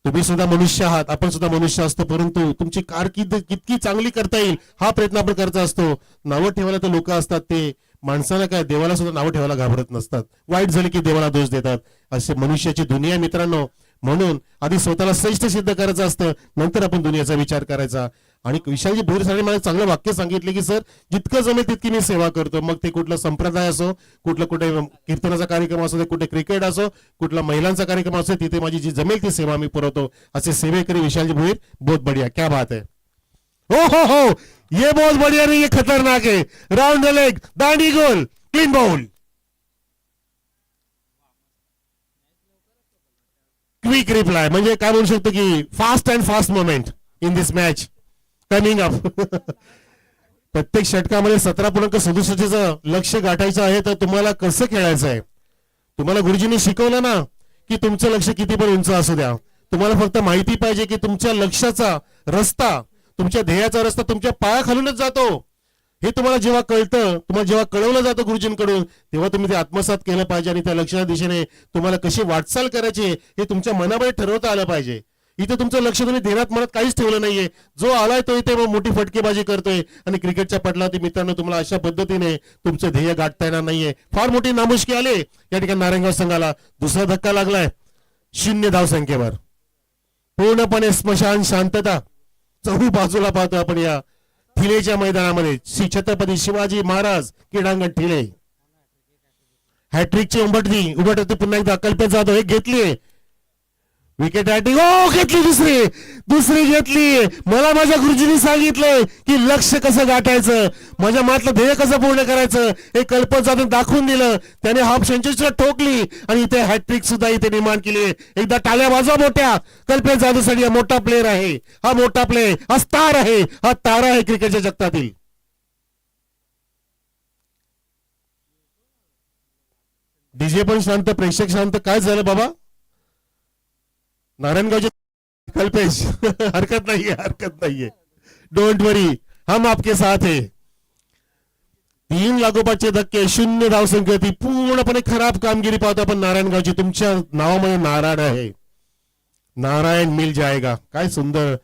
तुम्ही सुद्धा मनुष्य आहात, आपण सुद्धा मनुष्य असतो, परंतु तुमची कारकीर्द कितकी चांगली करता येईल हा प्रयत्न आपण करत असतो. नावं ठेवायला तर लोक असतात, ते माणसाला काय, देवाला सुद्धा नावं ठेवायला घाबरत नसतात. वाईट झाले की देवाला दोष देतात. असे मनुष्याची दुनिया मित्रांनो. म्हणून आधी स्वतःला श्रेष्ठ सिद्ध करायचं असतं, नंतर आपण दुनियाचा विचार करायचा. आणि विशालजी भोईर सरांनी मला चांगलं वाक्य सांगितले की सर, जितकं जमेल तितकी मी सेवा करतो. मग ते कुठला संप्रदाय असो, कुठे कीर्तनाचा कार्यक्रम असो, कुठे क्रिकेट असो, कुठला महिलांचा कार्यक्रम असो, तिथे माझी जी जमेल ती सेवा मी पुरवतो. असे सेवेकरी विशालजी भोईर. बहुत बढ़िया, क्या बात है. हो, ये बहुत बढ़िया नहीं, ये खतरनाक है. राउंड द लेग, दांडी गोल, क्लीन बाउल. क्विक रिप्लाय म्हणजे काय म्हणू शकतो की fast moment in this match coming up. प्रत्येक षटकामध्ये 17.67 लक्ष गाठायचं आहे. तर तुम्हाला कसं खेळायचं आहे, तुम्हाला गुरुजींनी शिकवलं ना की तुमचं लक्ष किती पण उंच असू द्या. तुम्हाला फक्त माहिती पाहिजे की तुमच्या लक्ष्याचा रस्ता, तुमच्या ध्येयाचा रस्ता तुमच्या पायाखालूनच जातो. हे तुम्हाला जेव्हा कळतं, तुम्हाला जेव्हा कळवलं जातं गुरुजींकडून, तेव्हा तुम्ही ते आत्मसात केलं पाहिजे. आणि त्या लक्ष्याच्या दिशेने तुम्हाला कशी वाटचाल करायची हे तुमच्या मनामध्ये ठरवता आलं पाहिजे. इथे तुमचं लक्ष तुम्ही ध्यानात मनात काहीच ठेवलं नाहीये. जो आलाय तो इथे मोठी फटकेबाजी करतोय. आणि क्रिकेटच्या पटलावरती मित्रांनो, तुम्हाला अशा पद्धतीने तुमचं ध्येय गाठता येणार नाहीये. फार मोठी नामुष्की आले या ठिकाणी नारायणगाव संघाला. दुसरा धक्का लागलाय 0 धावसंख्येवर. पूर्णपणे स्मशान शांतता चहू बाजूला पाहतो आपण या ठिलेच्या मैदानामध्ये. श्री छत्रपती शिवाजी महाराज क्रीडांगण ठिले. हॅट्रिकची उंबरठी पुन्हा एकदा कल्पेश जाधव एक घेतलीये विकेट. हॅट्रिक घेतली, दुसरी घेतली. मला माझ्या गुरुजींनी सांगितलंय की लक्ष कसं गाठायचं, माझ्या मातलं ध्येय कसं पूर्ण करायचं हे कल्पेश जाधव दाखवून दिलं. त्याने हाफ सेंचुरी सुद्धा ठोकली आणि इथे हॅट्रिक सुद्धा इथे निर्माण केली. एकदा टाळ्या वाजवा मोठ्या. कल्पेश जाधवसाठी हा मोठा प्लेअर आहे, हा मोठा प्ले, हा स्टार आहे, हा तारा आहे क्रिकेटच्या जगतातील. डीजे पण शांत, प्रेक्षक शांत. काय झालं बाबा? नारायणगावचे कल्पेश हरकत नाहीये. डोंट वरी, हम आपके साथ है. 3 लागोपाठचे धक्के, 0 धावसंख्या. ती पूर्णपणे खराब कामगिरी पाहतो आपण नारायणगावची. तुमच्या नावामध्ये नारायण आहे, नारायण मिल जाएगा. काय सुंदर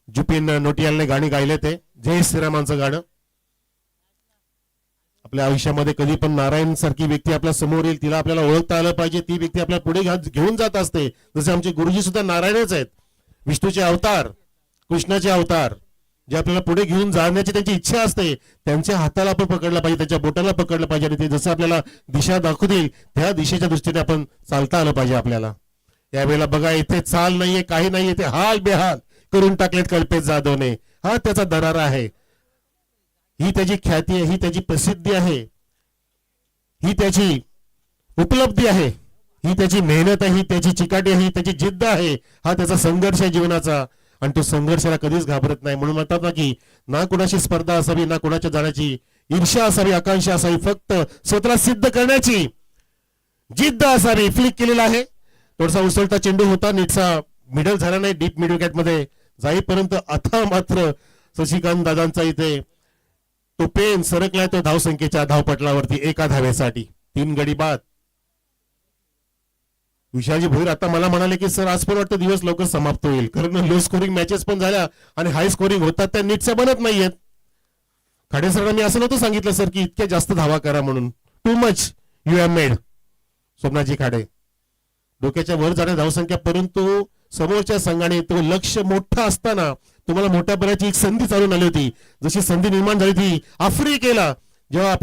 जुपिन नोटियालने गाणी गायले ते जय श्रीरामांचं गाणं. आपल्या आयुष्यामध्ये कधी पण नारायण सारखी व्यक्ती आपल्या समोर येईल, तिला आपल्याला ओळखता आलं पाहिजे. ती व्यक्ती आपल्याला पुढे घेऊन जात असते. जसे आमचे गुरुजी सुद्धा नारायणच आहेत, विष्णूचे अवतार, कृष्णाचे अवतार, जे आपल्याला पुढे घेऊन जाण्याची त्यांची इच्छा असते. त्यांच्या हाताला आपण पकडलं पाहिजे, त्यांच्या बोटाला पकडलं पाहिजे आणि ते जसं आपल्याला दिशा दाखवतील त्या दिशेच्या दृष्टीने आपण चालता आलं पाहिजे आपल्याला. यावेळेला बघा, इथे चाल नाहीये, काही नाहीये, ते हाल बेहाल करून टाकलेत कल्पेश जाधवने. हा त्याचा दरारा आहे, ही त्याची ख्याती आहे, ही त्याची प्रसिद्धी आहे, ही त्याची उपलब्धी आहे, ही त्याची मेहनत आहे, ही त्याची चिकाटी आहे, ही त्याची जिद्द आहे. हा त्याचा संघर्ष आहे जीवनाचा. आणि तो संघर्षाला कधीच घाबरत नाही. म्हणून म्हणतात ना की ना कुणाची स्पर्धा असावी, ना कुणाच्या जाण्याची ईर्ष्या असावी, आकांक्षा असावी, फक्त स्वतःला सिद्ध करण्याची जिद्द असावी. फ्लिक केलेला आहे, थोडासा उसळता चेंडू होता, नीटसा मिडल झाला नाही, डीप मिड विकेट मध्ये जाईपर्यंत आता मात्र शशिकांत दादांचा इथे तो पेन सरकलाय तो धावसंख्येच्या धावपटलावरती एका धावेसाठी. 3 गडी बाद. विशालजी भोईर आता मला म्हणाले की सर आज पण वाटतं दिवस लवकर समाप्त होईल, कारण लो स्कोरिंग मॅचेस पण झाल्या आणि हाय स्कोरिंग होतात त्या नीटच्या बनत नाहीयेत. खाडे सरांना मी असं नव्हतं सांगितलं सर की इतक्या जास्त धावा करा म्हणून. Too much you have made. Somnathji Khade डोक्याच्या वर जाण्या धावसंख्या, परंतु समोरच्या संघाने तो लक्ष मोठा असताना तुम्हाला मोठ्या बऱ्याची एक संधी चालून आली होती. जशी संधी निर्माण झाली ती आफ्रिकेला जेव्हा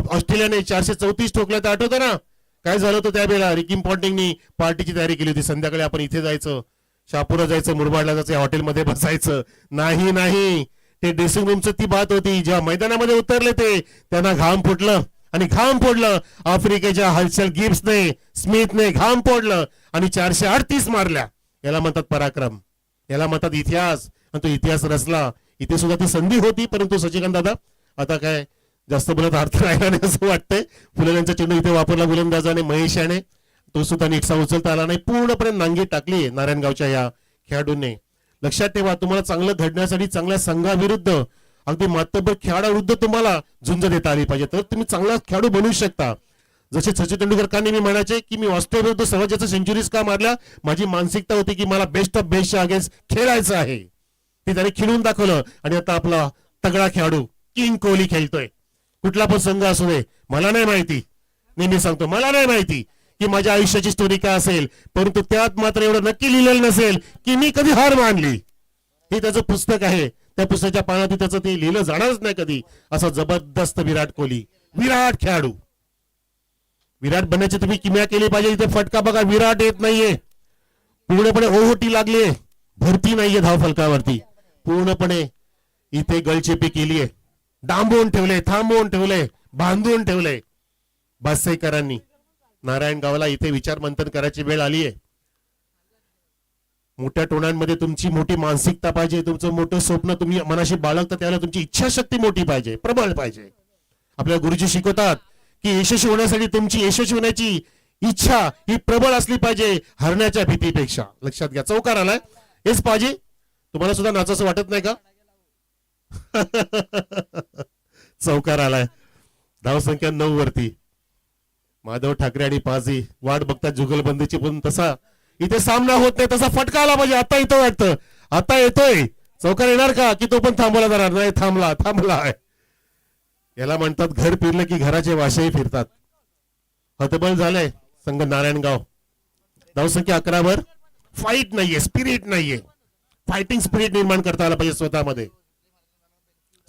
ऑस्ट्रेलियाने 434 ठोकल्या तर आठवतं ना काय झालं होतं त्यावेळेला. रिकी पॉन्टिंगनी पार्टीची तयारी केली होती, संध्याकाळी आपण इथे जायचं, शहापूरला जायचं, मुरबाडला जायचं, हॉटेलमध्ये बसायचं. नाही, ते ड्रेसिंग रूमचं ती बात होती. जेव्हा मैदानामध्ये उतरले ते त्यांना घाम फुटलं आणि घाम फोडलं. आफ्रिकेच्या हलचल गिब्सने, स्मिथने घाम फोडलं आणि 438 मारल्या. याला म्हणतात पराक्रम, याला म्हणतात इतिहास. आणि तो इतिहास रचला. इथे सुद्धा ती संधी होती, परंतु शशिकांत दादा आता काय जास्त बोलत अर्थ राहिला नाही असं वाटतंय. फुले यांचा चेंडू इथे वापरला गोलंदाजाने महेश याने, तो सुद्धा नीटसा उचलता आला नाही. पूर्णपणे नांगी टाकली नारायणगावच्या या खेळाडूंनी. लक्षात ठेवा, तुम्हाला चांगलं घडण्यासाठी चांगल्या संघाविरुद्ध, अगदी मातब्बर खेळाडूविरुद्ध तुम्हाला झुंज देता आली पाहिजे, तर तुम्ही चांगला खेळाडू बनवू शकता. जसे सचिन तेंडुलकर नेहमी म्हणायचे की मी ऑस्ट्रेलिया विरुद्ध सर्वात जास्त सेंचुरीज का मारल्या, माझी मानसिकता होती की मला बेस्ट ऑफ बेस्टच्या अगेन्स्ट खेळायचं आहे. ते त्याने खेळून दाखवलं आणि आता आपला तगडा खेळाडू किंग कोहली खेळतोय. कुठला पण संघ असू दे, मला नाही माहिती, नेहमी सांगतो मला नाही माहिती की माझ्या आयुष्याची स्टोरी काय असेल, परंतु त्यात मात्र एवढं नक्की लिहिलेलं नसेल की मी कधी हार मानली. हे त्याचं पुस्तक आहे, त्या पुस्तकाच्या पानात त्याचं ते लिहिलं जाणारच नाही कधी. असा जबरदस्त विराट कोहली, विराट खेळाडू. विराट बनण्याची तुम्ही किमया केली पाहिजे. इथे फटका बघा, विराट येत नाहीये, पूर्णपणे ओहोटी लागलीये, भरती नाहीये धावफलकावरती, पूर्णपणे इथे गळचेपी केलीये, डांबवून ठेवले, थांबवून ठेवले, बांधून ठेवले बासईकरांनी. नारायणगावला इथे विचार मंथन करायची वेळ आलीये. मोठ्या टोर्नामेंटमध्ये तुमची मोठी मानसिकता पाहिजे, तुमचं मोठं स्वप्न तुम्ही मनाशी बाळगता त्याला तुमची इच्छाशक्ती मोठी पाहिजे, प्रबळ पाहिजे. आपल्याला गुरुजी शिकवतात की यशस्वी होण्यासाठी तुमची यशस्वी होण्याची इच्छा ही प्रबळ असली पाहिजे हरण्याच्या भीतीपेक्षा. लक्षात घ्या, चौकार आलाय हेच पाहिजे. तुम्हाला सुद्धा नाचाचं वाटत नाही का? चौकार आलाय, धावसंख्या 9 वरती. माधव ठाकरे आणि पाजी वाट बघतात जुगलबंदीची, पण तसा इथे सामना होत नाही. तसा फटका आला पाहिजे. आता येतो वाटतं, आता येतोय. चौकार येणार का की तो पण थांबवला जाणार नाही? थांबला. याला म्हणतात घर फिरलं की घराचे वाशेही फिरतात. हतबल झालंय संघ नारायणगाव. धावसंख्या 11 वर. फाईट नाहीये, स्पिरिट नाहीये. फायटिंग स्पिरिट निर्माण करता आला पाहिजे स्वतःमध्ये.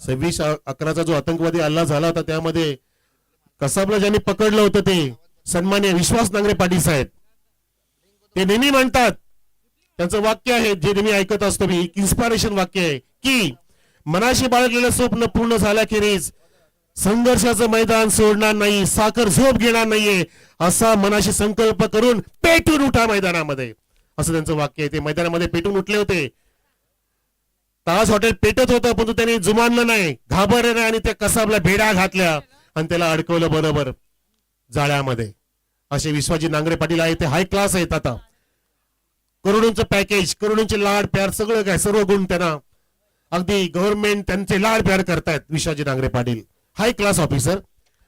26/11चा जो आतंकवादी हल्ला झाला होता त्यामध्ये कसाबला ज्यांनी पकडलं होतं ते सन्मान्य विश्वास नांगरे पाटील साहेब, ते नेहमी म्हणतात, त्यांचं वाक्य आहे जे नेहमी ऐकत असतो मी, इन्स्पिरेशन वाक्य आहे की मनाशी बाळगलेलं स्वप्न पूर्ण झाल्याखेरीज संघर्षाचं मैदान सोडणार नाही, साखर झोप घेणार नाहीये, असा मनाशी संकल्प करून पेटून उठा मैदानामध्ये, असं त्यांचं वाक्य आहे. ते मैदानामध्ये पेटून उठले होते. ताज हॉटेल पेटत होतं, परंतु त्यांनी जुमानलं नाही, घाबरले नाही आणि त्या कसाबला भेडा घातल्या आणि त्याला अडकवलं बरोबर जाळ्यामध्ये. असे विश्वाजी नांगरे पाटील आहेत, ते हाय क्लास आहेत. आता करोडोंचं पॅकेज, करोडोंचे लाड प्यार, सगळं काय, सर्व गुण त्यांना, अगदी गव्हर्नमेंट त्यांचे लाड प्यार करतायत. विश्वाजी नांगरे पाटील हाय क्लास ऑफिसर,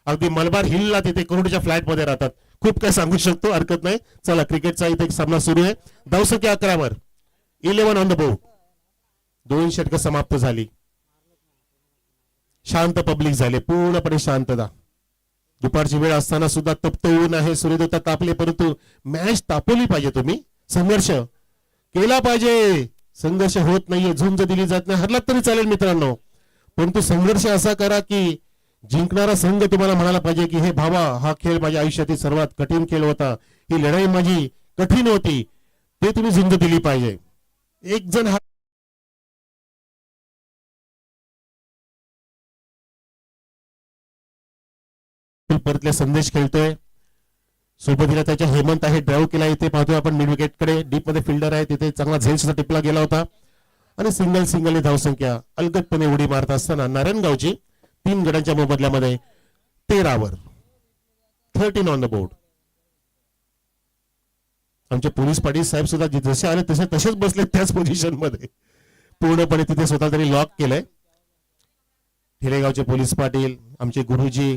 अगदी मलबार हिलला तिथे करोडच्या फ्लॅट मध्ये राहतात. खूप काय सांगू शकतो, हरकत नाही. चला, क्रिकेटचा इथे एक सामना सुरू आहे. धावसंख्या 11 वर. 11 ऑन द बोर्ड. 2 षटकं समाप्त झाली. शांत पब्लिक झाले, पूर्णपणे शांतता. दुपारची वेळ असताना सुद्धा तप्त ऊन आहे, सूर्यदेवता तापले, परंतु मॅच तापवली पाहिजे. तुम्ही संघर्ष केला पाहिजे. संघर्ष होत नाहीये, झुंज दिली जात नाही, हरलात तरी चालेल मित्रांनो, परंतु संघर्ष असा करा की जिंकणारा संघ तुम्हाला म्हणाला पाहिजे की हे भावा, हा खेळ माझ्या आयुष्यातील सर्वात कठीण खेळ होता, ही लढाई माझी कठीण होती, ते तुम्ही झुंज दिली पाहिजे. एक जण परतल्या संदेश खेळतोय. सोबतीला त्याच्या हेमंत आहे, ड्राईव्ह केला. इथे पाहतोय आपण मिड विकेट कडे, डीप मध्ये फिल्डर आहे, तिथे चांगला झेल सुद्धा टिपला गेला होता आणि सिंगल धावसंख्या अलगदपणे उडी मारत असताना नारायणगावची 3 गडांच्या मोबदल्यामध्ये 13 वर. 13 ऑन द बोर्ड. आमचे पोलीस पाटील साहेब सुद्धा जसे आले तसेच बसले त्याच पोझिशन मध्ये, पूर्णपणे तिथे स्वतः त्यांनी लॉक केलंय. ठेलेगावचे पोलीस पाटील, आमचे गुरुजी,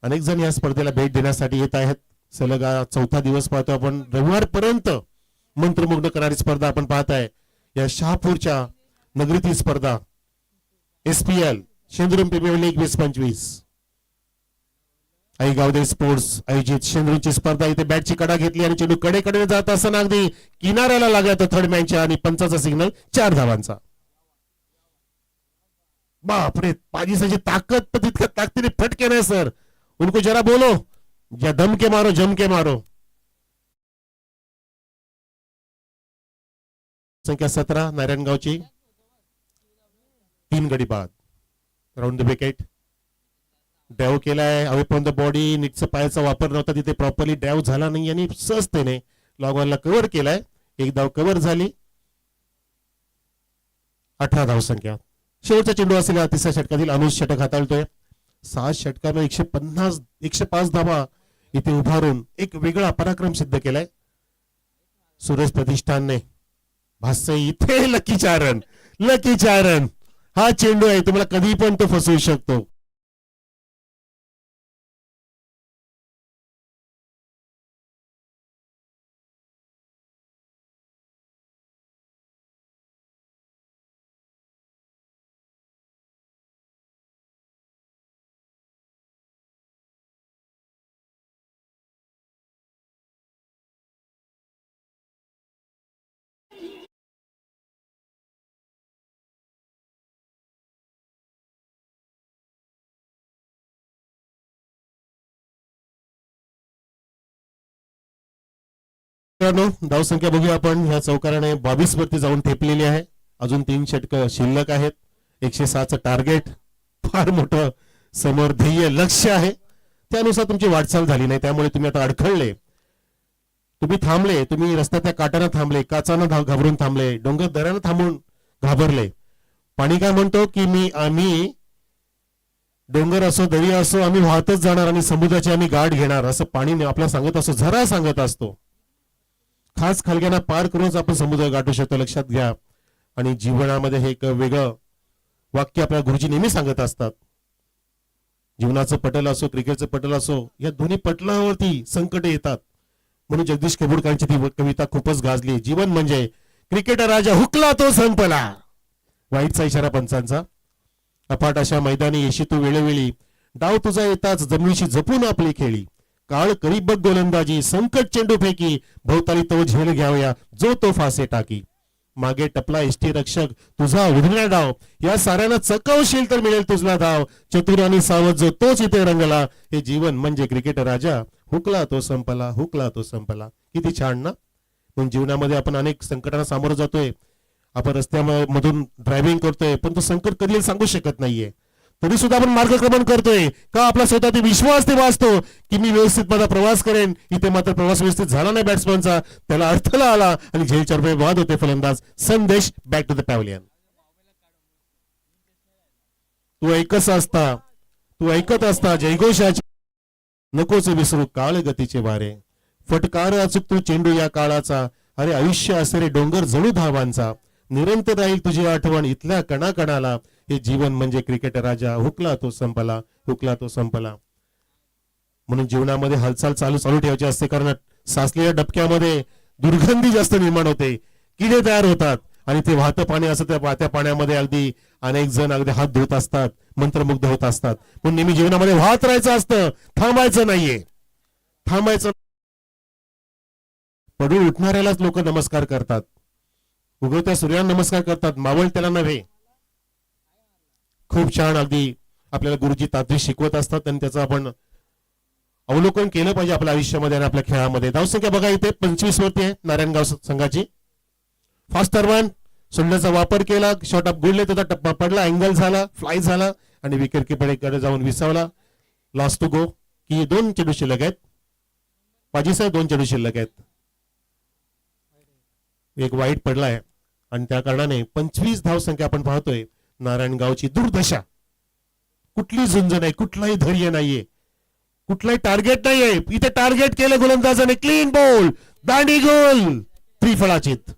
अनेक जण या स्पर्धेला भेट देण्यासाठी येत आहेत. सलग 4था दिवस पाहतो आपण. रविवारपर्यंत मंत्रमुग्ध करणारी स्पर्धा आपण पाहताय. या शहापूरच्या नगरीतील स्पर्धा SPL शेंद्रुम प्रीमियर लीग 2025 आई गावदे स्पोर्ट्स आयोजित शेंद्रूची स्पर्धा. इथे बॅटची कडा घेतली आणि चेंडू कडेकडे जात असताना अगदी किनाऱ्याला लागला तो थर्ड मॅनच्या आणि पंचाचा सिग्नल 4 धावांचा. बापरे, पाजीसाची ताकद तर तितक्या ताकदीने फटके नाही सर. उनको जरा बोलो, या दम के मारो, जम के मारो. संख्या 17 नारायणगावची. 3 गडी बाद. Round the wicket. डॅव केलाय अवे फ्रॉम द बॉडी. नीटचा पायाचा वापर नव्हता तिथे, प्रॉपरली डॅव झाला नाही आणि सहजतेने लॉंगॉनला कव्हर केलाय. एक धाव कव्हर झाली. 18 धावसंख्या. शेवटचा चेंडू असलेल्या 3ऱ्या षटकातील अनुज षटक हाताळतोय. 6 षटकामध्ये 105 धावा इथे उभारून एक वेगळा पराक्रम सिद्ध केलाय सुरेश प्रतिष्ठानने. भास्य इथे लकी चारण. हा चेंडू आहे, तुम्हाला कधी पण तो फसवू शकतो. धावसंख्या बघूया आपण. ह्या चौकाराने 22 वरती जाऊन ठेपलेली आहे. अजून 3 षटक शिल्लक आहेत. 106चं टार्गेट, फार मोठं समोर ध्येय लक्ष्य आहे. त्यानुसार तुमची वाटचाल झाली नाही, त्यामुळे तुम्ही आता अडखळले. तुम्ही थांबले, तुम्ही रस्त्याच्या काटानं थांबले, काचानं घाबरून थांबले, डोंगर दऱ्यानं थांबून घाबरले. पाणी काय म्हणतो की आम्ही डोंगर असो दरी असो आम्ही वाहतच जाणार आणि समुद्राची आम्ही गाठ घेणार, असं पाणी आपल्याला सांगत असतो, झरा सांगत असतो. खास खालग्यांना पार करूनच आपण समुद्र गाठू शकतो, लक्षात घ्या. आणि जीवनामध्ये हे एक वेगळं वाक्य आपल्या गुरुजी नेहमी सांगत असतात. जीवनाचं पटल असो, क्रिकेटचं पटल असो, या दोन्ही पटलावरती संकट येतात. म्हणून जगदीश केबुडकरांची ती कविता खूपच गाजली. जीवन म्हणजे क्रिकेटर राजा हुकला तो संपला. वाईटचा इशारा पंचांचा. अफाट अशा मैदानी येशी तू वेळोवेळी, डाव तुझा येताच जमिनीशी जपून आपली खेळी. काळ करी बघ गोलंदाजी, संकट चेंडू फेकी, भोवताली तो झेल घ्यावया जो तो फासे टाकी. मागे टपला एसटी रक्षक तुझा उधळला डाव, या साऱ्यांना चकवशील तर मिळेल तुझला धाव. चतुर आणि सावध जो तोच इथे रंगला, हे जीवन म्हणजे क्रिकेट राजा हुकला तो संपला, हुकला तो संपला. किती छान ना. पण जीवनामध्ये आपण अनेक संकटांना सामोरं जातोय. आपण रस्त्यामधून ड्रायव्हिंग करतोय, पण तो संकट कधी येईल सांगू शकत नाहीये. तरी सुद्धा आपण मार्गक्रमण करतोय का, आपला स्वतः विश्वास ते वाचतो की मी व्यवस्थित माझा प्रवास करेन. इथे मात्र प्रवास व्यवस्थित झाला नाही बॅट्समनचा, त्याला अडथळा आला आणि झेलच्या रुपये बाद होते फलंदाज. संदेश बॅक टू द पॅव्हलियन. तू ऐकत असता जयघोषाचे, नकोच विसरू काळ गतीचे वारे. फटकार अचूक तू चेंडू या काळाचा, अरे आयुष्य असे रे डोंगर जणू धावांचा. निरंतर राहील तुझी आठवण इथल्या कणाकणाला, हे जीवन म्हणजे क्रिकेट राजा हुकला तो संपला, हुकला तो संपला. म्हणून जीवनामध्ये हालचाल चालू ठेवायची असते, कारण साचलेल्या डबक्यामध्ये दुर्गंधी जास्त निर्माण होते, किडे तयार होतात आणि ते वाहतं पाणी असं त्या वाहत्या पाण्यामध्ये अगदी अनेक जण अगदी हात धुत असतात, मंत्रमुग्ध होत असतात. पण नेहमी जीवनामध्ये वाहत राहायचं असतं, थांबायचं नाहीये. पडून उठणाऱ्यालाच लोक नमस्कार करतात, उगवत्या सूर्याला नमस्कार करतात, मावळत्याला नव्हे. खूप छान अगदी आपल्याला गुरुजी तात्विक शिकवत असतात आणि त्याचं आपण अवलोकन केलं पाहिजे आपल्या आयुष्यामध्ये आणि आपल्या खेळामध्ये. धावसंख्या बघा इथे 25 वरती आहे नारायणगाव संघाची. फास्टर वन सोडण्याचा वापर केला, शॉट अप गुडले, त्याचा टप्पा पडला, अँगल झाला, फ्लाय झाला आणि विकेट किपरकडे जाऊन विसावला. लास्ट टू गो की 2 चेंडू शिल्लक आहेत. पाजीसा 2 चेंडू शिल्लक आहेत. एक वाईट पडलाय आणि त्या कारणाने 25 धावसंख्या आपण पाहतोय. नारायणगावची दुर्दशा. कुठली झुंज नाही, कुठलाही धैर्य नाहीये, कुठलाही टार्गेट नाहीये. इथे टार्गेट केलं गोलंदाजाने, क्लीन बॉल. दांडी गोल त्रिफळाचीत.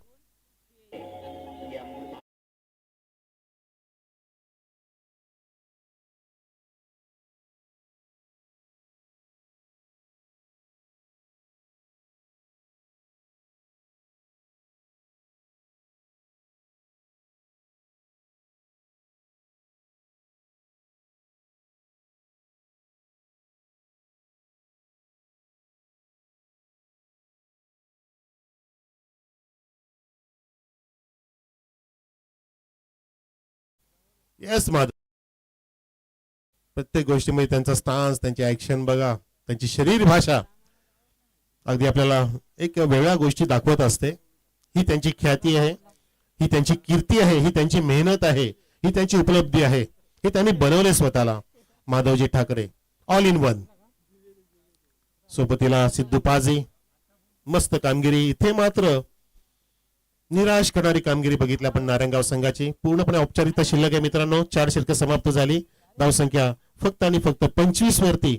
येस माधव. प्रत्येक गोष्टीमध्ये त्यांचा स्टान्स, त्यांची ऍक्शन बघा, त्यांची शरीर भाषा अगदी आपल्याला एक वेगळ्या गोष्टी दाखवत असते. ही त्यांची ख्याती आहे, ही त्यांची कीर्ती आहे, ही त्यांची मेहनत आहे, ही त्यांची उपलब्धी आहे. हे त्यांनी बनवले स्वतःला. Madhavji Thackeray all in one. सोबतीला सिद्धू पाजी. मस्त कामगिरी. इथे मात्र निराश करणारी कामगिरी बघितली आपण नारायणगाव संघाची. पूर्णपणे औपचारिकता शिल्लक आहे मित्रांनो. 4 षटकं समाप्त झाली. धावसंख्या फक्त आणि फक्त 25 वरती.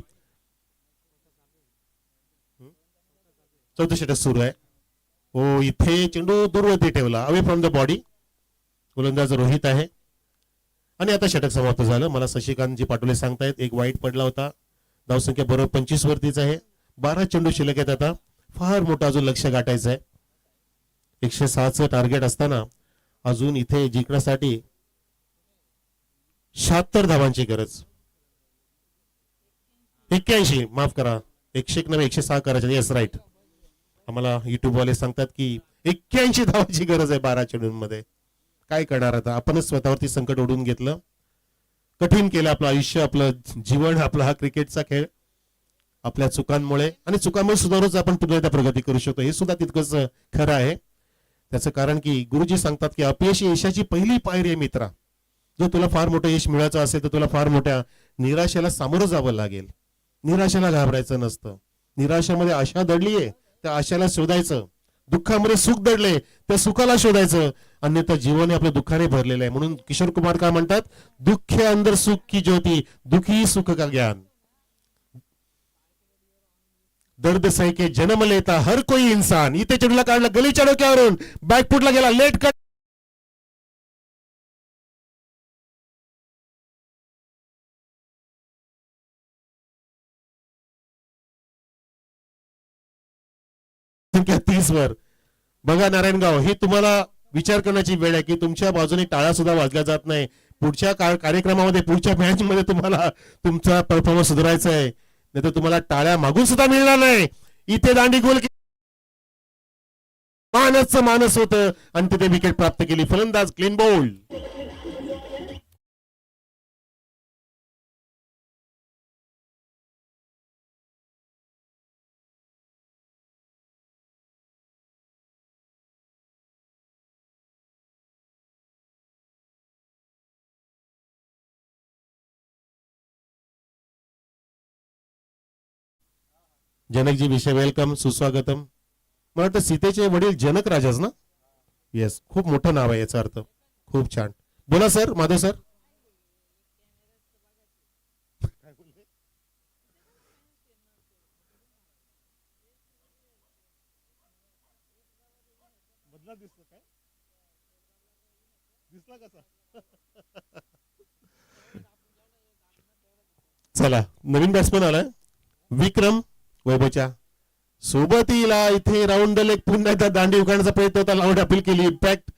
चौथं षटक सुरू आहे. हो, इथे चेंडू दूरवरती ठेवला, अवे फ्रॉम द बॉडी. गोलंदाज रोहित आहे. आणि आता षटक समाप्त झालं. मला शशिकांतजी पाटोले सांगतायत एक वाईट पडला होता. धावसंख्या बरोबर 25 वरतीच आहे. 12 चेंडू शिल्लक आहेत. आता फार मोठं अजून लक्ष गाठायचं आहे. 106चं टार्गेट असताना अजून इथे जिंकण्यासाठी 76 धावांची गरज. 81, माफ करा, 101 नव्हे 106 करायचे. Yes right. आम्हाला युट्यूब वाले सांगतात की 81 धावांची गरज आहे 12 चेंडूंमध्ये. काय करणार आता, आपणच स्वतःवरती संकट ओढून घेतलं, कठीण केलं आपलं आयुष्य, आपलं जीवन, आपला हा क्रिकेटचा खेळ. आपल्या चुकांमुळे आणि चुकांमुळे सुधारूच आपण पुन्हा एकदा प्रगती करू शकतो. हे सुद्धा तितकंच खरं आहे. त्याचं कारण की गुरुजी सांगतात की अपयश ही यशाची पहिली पायरी आहे मित्रा. जर तुला फार मोठं यश मिळायचं असेल तर तुला फार मोठ्या निराशेला सामोरं जावं लागेल. निराशेला घाबरायचं नसतं. निराशेमध्ये आशा दडलीये, त्या आशाला शोधायचं. दुःखामध्ये सुख दडले, त्या सुखाला शोधायचं. अन्यथा जीवन हे आपल्या दुःखाने भरलेलं आहे. म्हणून किशोर कुमार काय म्हणतात, दुःख अंदर सुख की ज्योती, दुखी सुख का ज्ञान. दर्द सह के जन्म लेता हर कोई इंसान. इथे चेंडूला काढला गलीच्या डोक्यावरून, बॅकफुटला गेला, लेट कट. संख्या 30 वर. बघा नारायणगाव, हे तुम्हाला विचार करण्याची वेळ आहे की तुमच्या बाजूने टाळा सुद्धा वाजल्या जात नाही. पुढच्या कार्यक्रमामध्ये, पुढच्या मॅच मध्ये तुम्हाला तुमचा परफॉर्मन्स सुधारायचा आहे, नाही तर तुम्हाला टाळ्या मागून सुद्धा मिळणार नाही. इथे दांडी गोल मानसचं मानस होतं आणि तिथे विकेट प्राप्त केली. फलंदाज क्लीन बोल्ड. जनकजी विषय वेलकम, सुस्वागतम. मला वाटतं सीतेचे वडील जनक राजाच ना? येस, खूप मोठं नाव आहे याचा अर्थ. खूप छान. बोला सर, माधव सर. चला, नवीन बॅट्समन आलाय विक्रम वैभवच्या सोबतीला. इथे राऊंड लेग पुन्हा एकदा दांडी उघडण्याचा प्रयत्न होता, लाऊड अपील केली. इम्पॅक्ट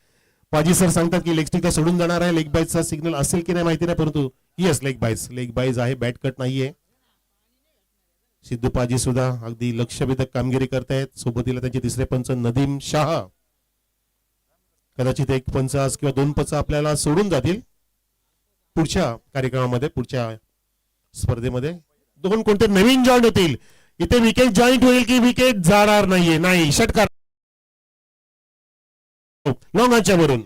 पाजी सर सांगतात की लेग स्टिकला सोडून जाणार आहे. लेग बाईजचा सिग्नल असेल की नाही माहिती नाही, परंतु येस, लेग बाईज आहे, बॅट कट नाहीये. सिद्धू पाजी सुद्धा अगदी लक्षवेधक कामगिरी करतायत. सोबतीला त्यांचे तिसरे पंच नदीम शाह. कदाचित एक पंच आज किंवा 2 पंच आपल्याला सोडून जातील पुढच्या कार्यक्रमामध्ये, पुढच्या स्पर्धेमध्ये. 2 कोणते नवीन जॉईन होतील. इथे विकेट जॉईंट होईल की विकेट जाणार नाहीये? नाही, षटकार लॉंगांच्या वरून.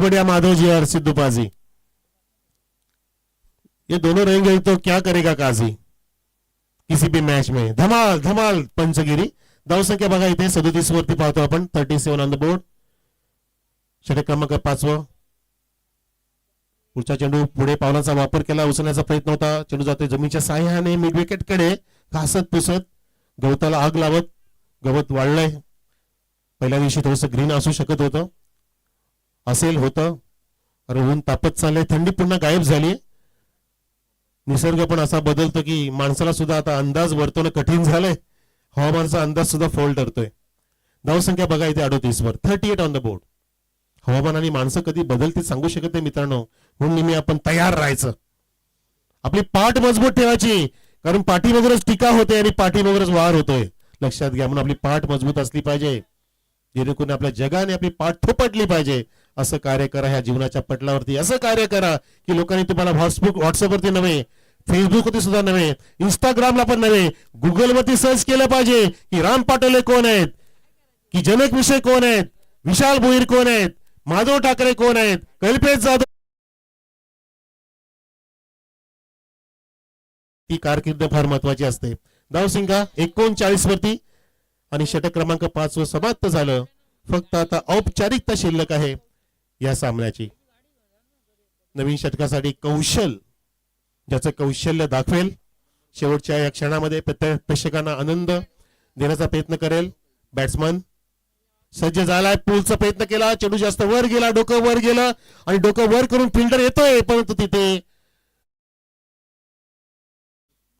बढ़िया माधव जी और सिद्धू पाजी, ये दोनों रहेंगे तो क्या करेगा काजी किसी भी मॅच में. धमाल धमाल पंचगिरी. धावसंख्या बघा इथे 37 वरती पाहतो आपण. 37 ऑन द बोर्ड. षटक क्रमांक 5. पुढचा चेंडू पुढे पावलाचा वापर केला, उचलण्याचा प्रयत्न होता. चेंडू जातोय जमीनच्या साह्याने मिड विकेट कडे, घासत पुसत, गवताला आग लावत. गवत वाढलंय. पहिल्या दिवशी थोडस ग्रीन असू शकत होतं, असेल होतं. अरे ऊन तापत चाललंय, थंडी पुन्हा गायब झाली. निसर्ग पण असा बदलतो की माणसाला सुद्धा आता अंदाज वर्तवणं कठीण झालंय. हवामानाचा अंदाज सुद्धा फोल ठरतोय. धावसंख्या बघा इथे 38 वर. 38 ऑन द बोर्ड. हवामान आणि माणसं कधी बदलतील सांगू शकत नाही मित्रांनो, म्हणून नेहमी आपण तयार राहायचं. आपली पाठ मजबूत ठेवायची, कारण पाठीमागूनच टीका होते आणि पाठीमागूनच वार होतोय. लक्षात घ्या. म्हणून आपली पाठ मजबूत असली पाहिजे, जेणेकरून आपल्या जगाने आपली पाठ थोपटली पाहिजे. असं कार्य करा ह्या जीवनाच्या पटलावरती. असं कार्य करा की लोकांनी तुम्हाला व्हॉट्सअपवरती नव्हे, फेसबुकवरती सुद्धा नव्हे, इंस्टाग्रामला पण नव्हे, गुगलवरती सर्च केलं पाहिजे की राम पाटोले कोण आहेत, की जनक विषय कोण आहेत, विशाल भोईर कोण आहेत, माधव ठाकरे कोण आहेत, कल्पेश जाधव. ती कारकीर्द फार महत्वाची असते. धावसंख्या 39 वरती आणि षटक क्रमांक 5 वर समाप्त झालं. फक्त आता औपचारिकता शिल्लक आहे या सामन्याची. नवीन षटकासाठी कौशल, ज्याचं कौशल्य दाखवेल, शेवटच्या या क्षणामध्ये प्रेक्षकांना आनंद देण्याचा प्रयत्न करेल. बॅट्समन सज्ज झालाय, पूलचा प्रयत्न केला, चेंडू जास्त वर गेला, डोकं वर गेलं आणि डोकं वर करून फिल्डर येतोय, परंतु तिथे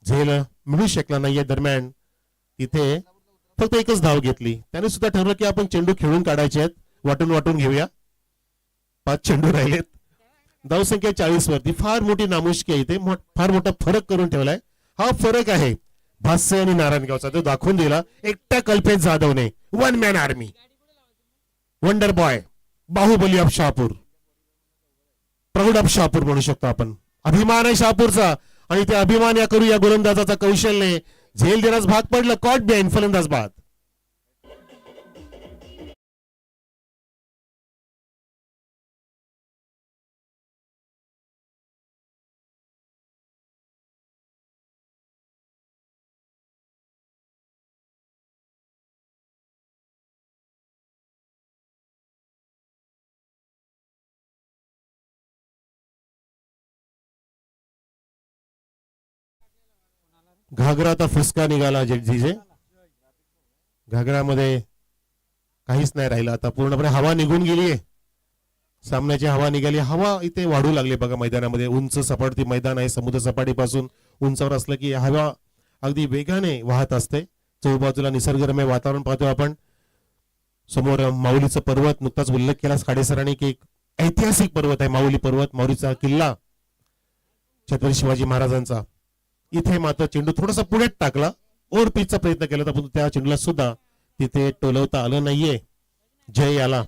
झेल मिळू शकला नाहीये. दरम्यान तिथे फक्त एकच धाव घेतली. त्याने सुद्धा ठरवलं की आपण चेंडू खेळून काढायचे आहेत, वाटून वाटून घेऊया. 5 चेंडू राहिलेत. धावसंख्या 40 वरती. फार मोठी नामुष्की आहे इथे, फार मोठा फरक करून ठेवलाय. हा फरक आहे भास्य आणि नारायणगावचा, तो दाखवून दिला एकट्या कल्पेश जाधवने. One man army, wonder boy, Baahubali of Shahapur, proud of Shahapur म्हणू शकतो आपण. अभिमान आहे शहापूरचा आणि ते अभिमान या करू या गोलंदाजाचा कौशल्य झेल देण्यास भाग पडलं. कॉट बिहाइंड, फलंदाज बाद. घागरा आता फुसका निघाला. जे घागरामध्ये काहीच नाही राहिलं आता, पूर्णपणे हवा निघून गेलीये. सामन्याची हवा निघाली. हवा इथे वाढू लागली बघा मैदानामध्ये. उंच सपाटी मैदान आहे, समुद्र सपाटीपासून उंचावर असलं की हवा अगदी वेगाने वाहत असते. चौबाजूला निसर्गरम्य वातावरण पाहतो आपण. समोर माऊलीचं पर्वत, नुकताच उल्लेख केला खाडेसरांनी की एक ऐतिहासिक पर्वत आहे माऊली पर्वत, माऊलीचा किल्ला छत्रपती शिवाजी महाराजांचा. इथे मात्र चेंडू थोडासा पुढे टाकला, ओव्हर पिचचा प्रयत्न केला तर त्या चेंडूला सुद्धा तिथे टोलवता आलं नाहीये. जय आला.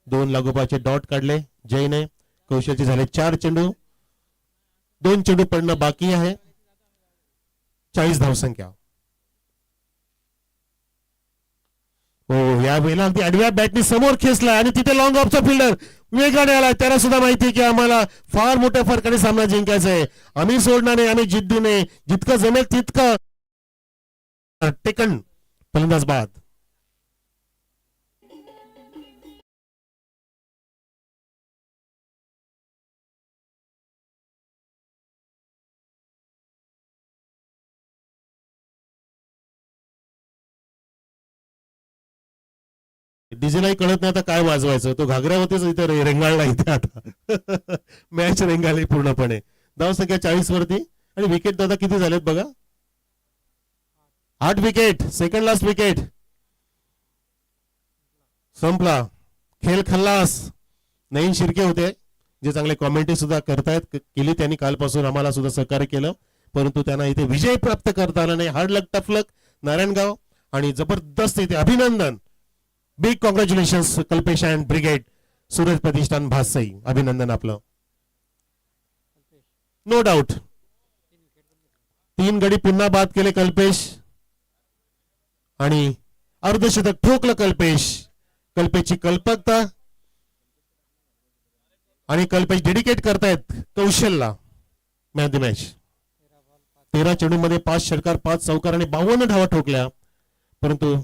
2 लागोपाचे डॉट काढले जयने. कौशलचे झाले 4 चेंडू. 2 चेंडू पडणं बाकी आहे. 40 धावसंख्या. हो, या वेळेला अगदी आडव्या बॅटनी समोर खेचला आणि तिथे लॉंग ऑफचा फिल्डर वेगाने आला. त्याला सुद्धा माहिती की आम्हाला फार मोठ्या फरकाने सामना जिंकायचा आहे. आम्ही सोडणार नाही, आम्ही जिद्दीने, जितकं जमेल तितकं. टेकन, फलंदाज बाद. डीजेलाही कळत नाही आता काय वाजवायचं. तो घागऱ्यावरतीच इथे रेंगाळला इथे आता. मॅच रेंगाळली पूर्णपणे. धावसंख्या 40 वरती आणि विकेट दादा किती झालेत बघा. 8 विकेट. Second last wicket. संपला खेळ. खल्लास. नईन शिर्के होते जे चांगले कॉमेंट्री सुद्धा करतायत, केली त्यांनी कालपासून, आम्हाला सुद्धा सहकार्य केलं, परंतु त्यांना इथे विजय प्राप्त करता आला नाही. Hard luck, tough luck Narayangaon आणि जबरदस्त इथे अभिनंदन. Big congratulations Kalpesh and brigade, Suraj Pratishthan Bhasai. अभिनंदन आपलं. नो डाऊट 3 गडी पुन्हा बाद केले कल्पेश आणि अर्धशतक ठोकलं कल्पेश. कल्पेशची कल्पकता आणि कल्पेश डेडिकेट करतायत कौशलला मॅन ऑफ द मॅच. 13 चेंडूमध्ये 5 षटकार 5 चौकार आणि 52 धावा ठोकल्या. परंतु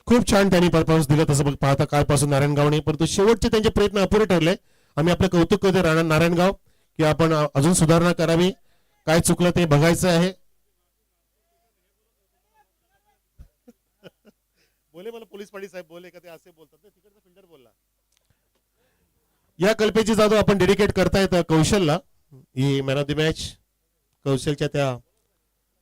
खूप छान त्यांनी परफॉर्मन्स दिलं तसं पाहता कालपासून नारायणगावने. परंतु शेवटचे त्यांचे प्रयत्न अपुरे ठरले. आम्ही आपलं कौतुक करतो नारायणगाव की आपण अजून सुधारणा करावी. काय चुकलं ते बघायचं आहे. बोले मला पोलीस पाटील साहेब बोले का ते असे बोलतात ना, तिकडचा फिल्डर बोलला. या कल्पेची जादू आपण डेडिकेट करतायत कौशलला. He man of the match कौशलच्या त्या